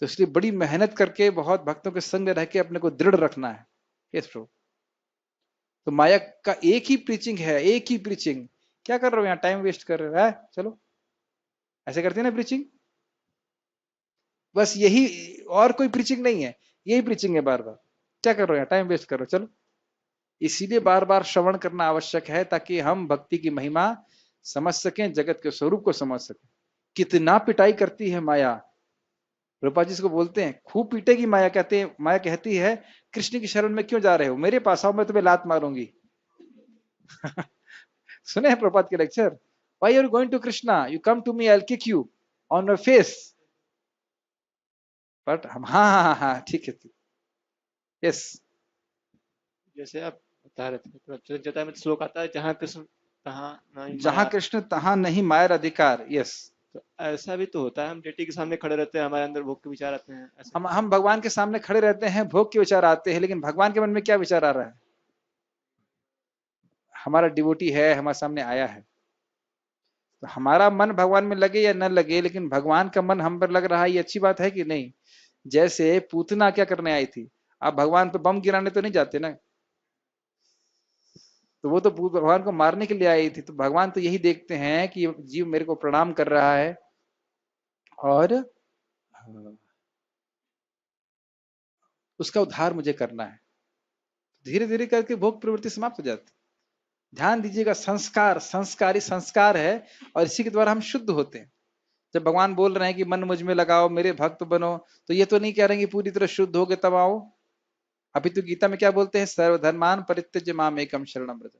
तो इसलिए बड़ी मेहनत करके बहुत भक्तों के संग रह के अपने को दृढ़ रखना है। यस प्रभु। तो माया का एक ही प्रीचिंग है, एक ही प्रीचिंग। क्या कर रहे हो यहाँ, टाइम वेस्ट कर रहे हो? चलो ऐसे करते हैं ना प्रीचिंग, बस यही, और कोई प्रीचिंग नहीं है, यही प्रीचिंग है बार बार। क्या कर रहे हो यहाँ, टाइम वेस्ट कर रहे हो? चलो, इसीलिए बार बार श्रवण करना आवश्यक है ताकि हम भक्ति की महिमा समझ सकें, जगत के स्वरूप को समझ सकें। कितना पिटाई करती है माया, रूपा जी इसको बोलते हैं खूब पीटेगी माया। कहते हैं, माया कहती है कृष्ण की शरण में क्यों जा रहे हो, मेरे पास आओ, मैं तुम्हें लात मारूंगी। सुने हैं प्रभात के lecture? Why are you going to Krishna, you come to me, I will kick you on your face. But हम हाँ हाँ हाँ हाँ ठीक है, यस। जैसे आप बता रहे थे तो जटा में श्लोक आता है जहाँ कृष्ण तहाँ नहीं जहां माया। कृष्ण तहां नहीं मायर अधिकार। यस, तो ऐसा भी तो होता है, हम डेटी के सामने खड़े रहते हैं, हमारे अंदर भोग के विचार आते हैं, ऐसा हम भगवान के सामने खड़े रहते हैं, भोग के विचार आते हैं, लेकिन भगवान के मन में क्या विचार आ रहा है? हमारा डिवोटी है, हमारे सामने आया है, तो हमारा मन भगवान में लगे या न लगे, लेकिन भगवान का मन हम पर लग रहा है, ये अच्छी बात है कि नहीं? जैसे पूतना क्या करने आई थी, आप भगवान पे बम गिराने तो नहीं जाते ना, तो वो तो भगवान को मारने के लिए आई थी। तो भगवान तो यही देखते हैं कि जीव मेरे को प्रणाम कर रहा है और उसका उद्धार मुझे करना है। धीरे धीरे करके भोग प्रवृत्ति समाप्त हो जाती। ध्यान दीजिएगा, संस्कार संस्कारी संस्कार है, और इसी के द्वारा हम शुद्ध होते हैं। जब भगवान बोल रहे हैं कि मन मुझ में लगाओ, मेरे भक्त बनो, तो ये तो नहीं कह रहे हैं कि पूरी तरह शुद्ध हो गए तब आओ। अभी तो गीता में क्या बोलते हैं, सर्वधर्मान परित्यज्य माम एकम शरणम व्रज,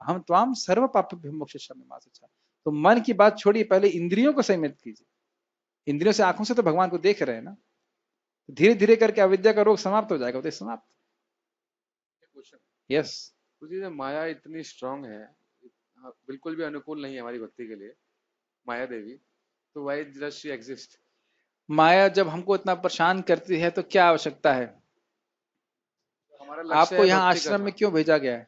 हम त्वाम सर्व पापेभ्यो मोक्षयिष्यामि मा शुचः। तो मन की बात छोड़िए, पहले इंद्रियों को संयमित कीजिए। इंद्रियों से, आंखों से तो भगवान को देख रहे हैं ना, धीरे धीरे करके अविद्या का रोग समाप्त हो जाएगा। तो समाप्त। यस, मुझे माया इतनी स्ट्रांग है, बिल्कुल भी अनुकूल नहीं है हमारी भक्ति के लिए, माया देवी, तो व्हाई डज शी एग्जिस्ट? माया जब हमको इतना परेशान करती है तो क्या आवश्यकता है? हमारा लक्ष्य आपको है यहाँ भक्ति आश्रम में करना, क्यों भेजा गया है?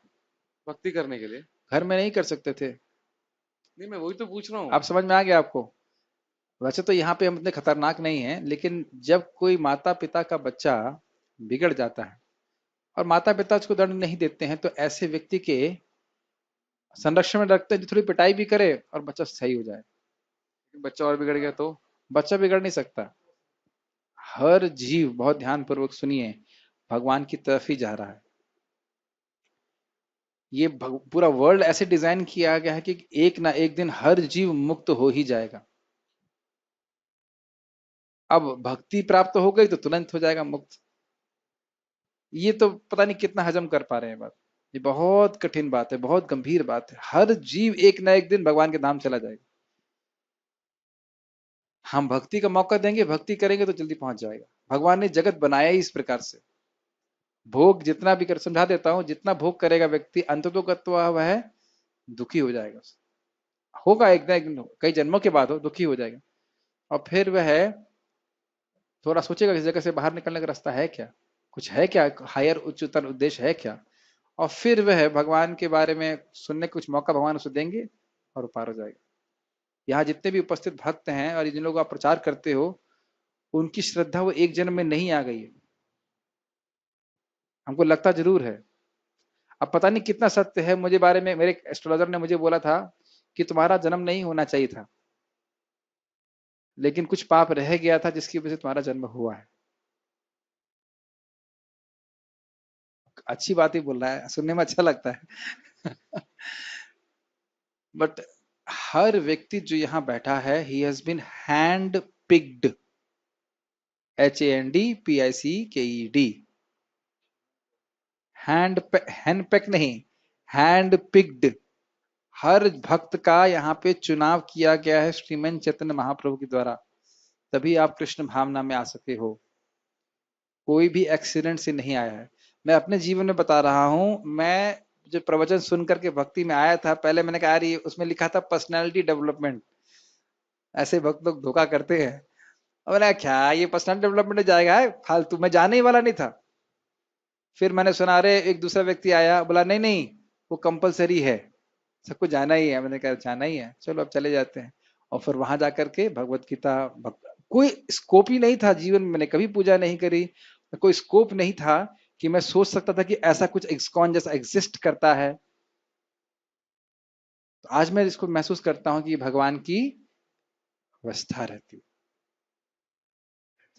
भक्ति करने के लिए। घर में नहीं कर सकते थे? नहीं, मैं वही तो पूछ रहा हूँ। आप समझ में आ गया आपको? वैसे तो यहाँ पे हम इतने खतरनाक नहीं है, लेकिन जब कोई माता पिता का बच्चा बिगड़ जाता है और माता पिता उसको दंड नहीं देते हैं, तो ऐसे व्यक्ति के संरक्षण में रखते हैं जो थोड़ी पिटाई भी करे और बच्चा सही हो जाए। बच्चा और बिगड़ गया तो? बच्चा बिगड़ नहीं सकता। हर जीव, बहुत ध्यान पूर्वक सुनिए, भगवान की तरफ ही जा रहा है। ये पूरा वर्ल्ड ऐसे डिजाइन किया गया है कि एक ना एक दिन हर जीव मुक्त हो ही जाएगा। अब भक्ति प्राप्त हो गई तो तुरंत हो जाएगा मुक्त। ये तो पता नहीं कितना हजम कर पा रहे हैं बात। ये बहुत कठिन बात है, बहुत गंभीर बात है। हर जीव एक ना एक दिन भगवान के धाम चला जाएगा। हम भक्ति का मौका देंगे, भक्ति करेंगे तो जल्दी पहुंच जाएगा। भगवान ने जगत बनाया ही इस प्रकार से। भोग जितना भी कर, समझा देता हूं, जितना भोग करेगा व्यक्ति अंततोगत्वा वह दुखी हो जाएगा। होगा एक ना एक दिन, कई जन्मों के बाद हो दुखी हो जाएगा। और फिर वह थोड़ा सोचेगा इस जगह से बाहर निकलने का रास्ता है क्या, कुछ है क्या, हायर उच्चतर उद्देश्य है क्या, और फिर वह भगवान के बारे में सुनने का कुछ मौका भगवान उसे देंगे और वो पार हो जाएगा। यहाँ जितने भी उपस्थित भक्त हैं और जिन लोगों का आप प्रचार करते हो, उनकी श्रद्धा वो एक जन्म में नहीं आ गई है, हमको लगता जरूर है। अब पता नहीं कितना सत्य है, मुझे बारे में मेरे एस्ट्रोलॉजर ने मुझे बोला था कि तुम्हारा जन्म नहीं होना चाहिए था, लेकिन कुछ पाप रह गया था जिसकी वजह से तुम्हारा जन्म हुआ है। अच्छी बात ही बोल रहा है, सुनने में अच्छा लगता है। बट हर व्यक्ति जो यहाँ बैठा है, he has been hand picked, HANDPICKED, hand pack नहीं, हैंड पिक्ड। हर भक्त का यहाँ पे चुनाव किया गया है श्रीमन चैतन्य महाप्रभु के द्वारा, तभी आप कृष्ण भावना में आ सके हो। कोई भी एक्सीडेंट से नहीं आया है। मैं अपने जीवन में बता रहा हूं, मैं जो प्रवचन सुन करके भक्ति में आया था, पहले मैंने कहा यार उसमें लिखा था पर्सनैलिटी डेवलपमेंट, ऐसे भक्त लोग धोखा करते हैं। और मैंने क्या ये पर्सनैलिटी डेवलपमेंट जाएगा है फालतू, मैं जाने ही वाला नहीं था। फिर मैंने सुना, अरे एक दूसरा व्यक्ति आया बोला नहीं नहीं वो कंपलसरी है, सबको जाना ही है। मैंने कहा जाना ही है, चलो अब चले जाते हैं। और फिर वहां जाकर के भगवत गीता, कोई स्कोप ही नहीं था जीवन में, मैंने कभी पूजा नहीं करी, कोई स्कोप नहीं था कि मैं सोच सकता था कि ऐसा कुछ इस्कॉन जैसा एग्जिस्ट करता है। तो आज मैं इसको महसूस करता हूं कि भगवान की व्यवस्था रहती है।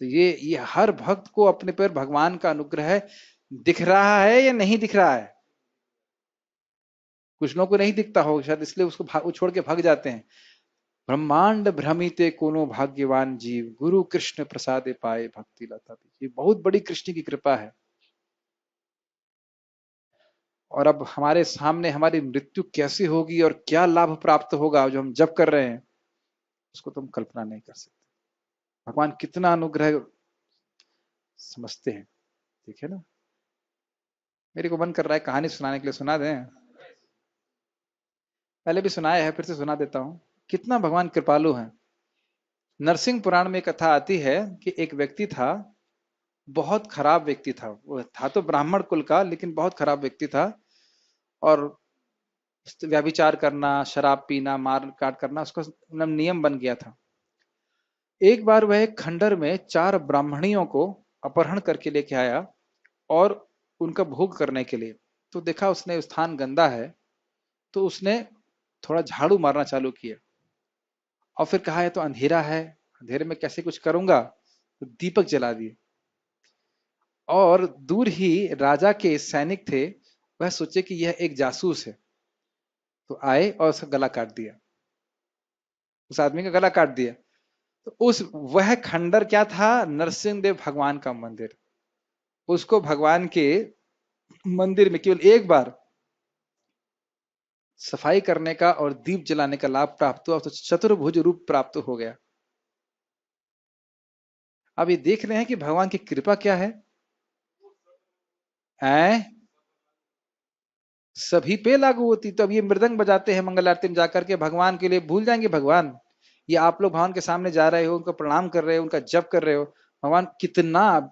तो ये हर भक्त को अपने पर भगवान का अनुग्रह दिख रहा है या नहीं दिख रहा है। कुछ लोगों को नहीं दिखता हो शायद, इसलिए उसको वो छोड़ के भाग जाते हैं। ब्रह्मांड भ्रमिते कोनो भाग्यवान जीव, गुरु कृष्ण प्रसादे पाए भक्ति लता। ये बहुत बड़ी कृष्ण की कृपा है। और अब हमारे सामने हमारी मृत्यु कैसी होगी और क्या लाभ प्राप्त होगा जो हम जप कर रहे हैं, उसको तो हम कल्पना नहीं कर सकते। भगवान कितना अनुग्रह समझते हैं, ठीक है ना। मेरे को मन कर रहा है कहानी सुनाने के लिए, सुना दें। पहले भी सुनाया है, फिर से सुना देता हूं। कितना भगवान कृपालु है। नरसिंह पुराण में कथा आती है कि एक व्यक्ति था, बहुत खराब व्यक्ति था। वो था तो ब्राह्मण कुल का, लेकिन बहुत खराब व्यक्ति था। और व्यभिचार करना, शराब पीना, मार काट करना उसका नियम बन गया था। एक बार वह एक खंडर में 4 ब्राह्मणियों को अपहरण करके लेके आया और उनका भोग करने के लिए। तो देखा उसने स्थान गंदा है, तो उसने थोड़ा झाड़ू मारना चालू किया। और फिर कहा है तो अंधेरा है, अंधेरे में कैसे कुछ करूंगा, तो दीपक जला दिए। और दूर ही राजा के सैनिक थे, वह सोचे कि यह एक जासूस है, तो आए और उसका गला काट दिया, उस आदमी का गला काट दिया। तो वह खंडर क्या था, नरसिंह देव भगवान का मंदिर। उसको भगवान के मंदिर में केवल एक बार सफाई करने का और दीप जलाने का लाभ प्राप्त हुआ, तो चतुर्भुज रूप प्राप्त हो गया। अब ये देख रहे हैं कि भगवान की कृपा क्या है। सभी पे लागू होती। तो अब ये मृदंग बजाते हैं मंगल आरती में जाकर के, भगवान के लिए भूल जाएंगे भगवान। ये आप लोग भगवान के सामने जा रहे हो, उनको प्रणाम कर रहे हो, उनका जप कर रहे हो, भगवान कितना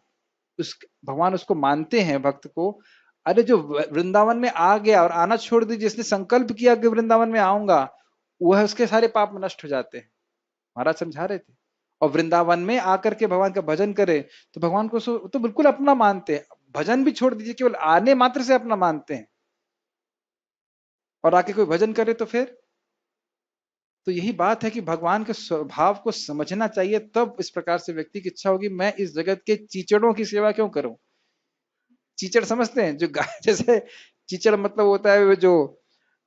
भगवान उसको मानते हैं भक्त को। अरे जो वृंदावन में आ गया और आना छोड़ दी, जिसने संकल्प किया कि वृंदावन में आऊंगा, वह उसके सारे पाप नष्ट हो जाते हैं। महाराज समझा रहे थे। और वृंदावन में आकर के भगवान का भजन करे तो भगवान को तो बिल्कुल अपना मानते हैं। भजन भी छोड़ दीजिए, केवल आने मात्र से अपना मानते हैं। और आके कोई भजन करे तो फिर, तो यही बात है कि भगवान के स्वभाव को समझना चाहिए, तब इस प्रकार से व्यक्ति की इच्छा होगी मैं इस जगत के चीचड़ों की सेवा क्यों करूं। चीचड़ समझते हैं, जो गाय जैसे चीचड़ मतलब होता है जो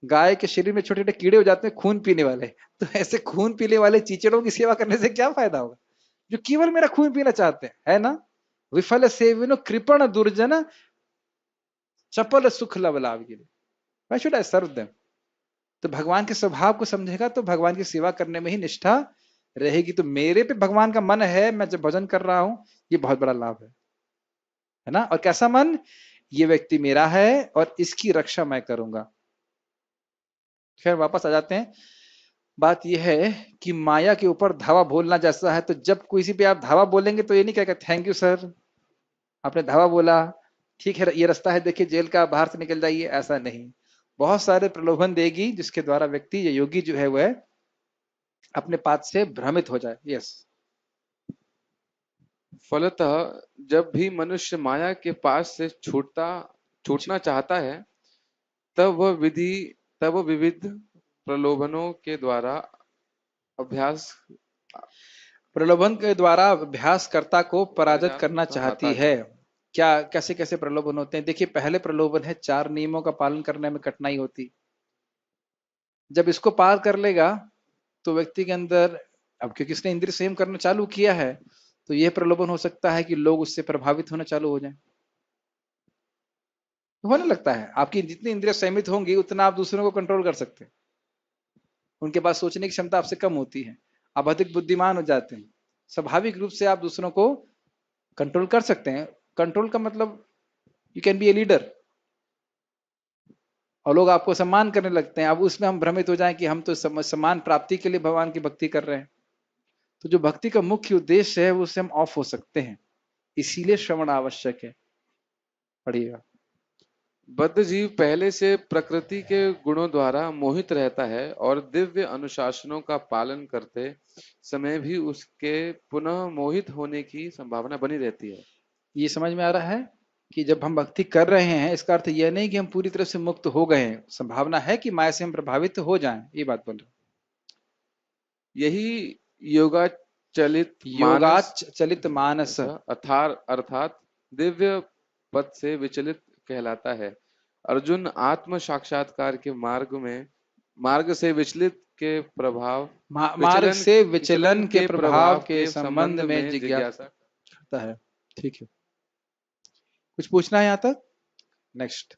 गाय के शरीर में छोटे छोटे कीड़े हो जाते हैं, खून पीने वाले। तो ऐसे खून पीने वाले चीचड़ों की सेवा करने से क्या फायदा होगा, जो केवल मेरा खून पीना चाहते हैं, है ना। विफल सेविनो कृपण दुर्जन चपल सुख लवलाभ के लिए, Why should I serve them? तो भगवान के स्वभाव को समझेगा तो भगवान की सेवा करने में ही निष्ठा रहेगी। तो मेरे पे भगवान का मन है, मैं जब भजन कर रहा हूं, ये बहुत बड़ा लाभ है ना। और कैसा मन, ये व्यक्ति मेरा है और इसकी रक्षा मैं करूंगा। खैर वापस आ जाते हैं। बात यह है कि माया के ऊपर धावा बोलना जैसा है, तो जब किसी पे आप धावा बोलेंगे तो ये नहीं कहेगा थैंक यू सर आपने धावा बोला, ठीक है ये रास्ता है देखिए जेल का, बाहर से निकल जाइए, ऐसा नहीं। बहुत सारे प्रलोभन देगी जिसके द्वारा व्यक्ति या योगी जो है वह अपने पाद से भ्रमित हो जाए। यस। फलतः जब भी मनुष्य माया के पास से छूटना चाहता है, तब वह विविध प्रलोभनों के द्वारा अभ्यास प्रलोभन के द्वारा अभ्यासकर्ता को पराजित पराजित करना करना चाहती चाहता है। क्या कैसे कैसे प्रलोभन होते हैं? देखिए पहले प्रलोभन है 4 नियमों का पालन करने में कठिनाई होती। जब इसको पार कर लेगा तो व्यक्ति के अंदर, अब क्योंकि इसने इंद्रिय संयम करना चालू किया है, तो यह प्रलोभन हो सकता है कि लोग उससे प्रभावित होना चालू हो जाएं। होने लगता है आपकी जितनी इंद्रिय संयमित होंगी उतना आप दूसरों को कंट्रोल कर सकते हैं। उनके पास सोचने की क्षमता आपसे कम होती है, आप अधिक बुद्धिमान हो जाते हैं, स्वाभाविक रूप से आप दूसरों को कंट्रोल कर सकते हैं। कंट्रोल का मतलब you can be a leader, और लोग आपको सम्मान करने लगते हैं। अब उसमें हम भ्रमित हो जाएं कि हम तो सम्मान प्राप्ति के लिए भगवान की भक्ति कर रहे हैं, तो जो भक्ति का मुख्य उद्देश्य है उससे हम ऑफ हो सकते हैं। इसीलिए श्रवण आवश्यक है। पढ़िएगा। बद्ध जीव पहले से प्रकृति के गुणों द्वारा मोहित रहता है और दिव्य अनुशासनों का पालन करते समय भी उसके पुनः मोहित होने की संभावना बनी रहती है। ये समझ में आ रहा है कि जब हम भक्ति कर रहे हैं इसका अर्थ यह नहीं कि हम पूरी तरह से मुक्त हो गए हैं, संभावना है कि माया से हम प्रभावित हो जाएं, ये बात बोल रहे। यही योगाचलित योगाचलित मानस अर्थात दिव्य पद से विचलित कहलाता है। अर्जुन आत्म साक्षात्कार के मार्ग से विचलित के प्रभाव मार्ग से विचलन के प्रभाव के संबंध में जिज्ञासा करता है। ठीक है, कुछ पूछना है यहाँ तक? नेक्स्ट।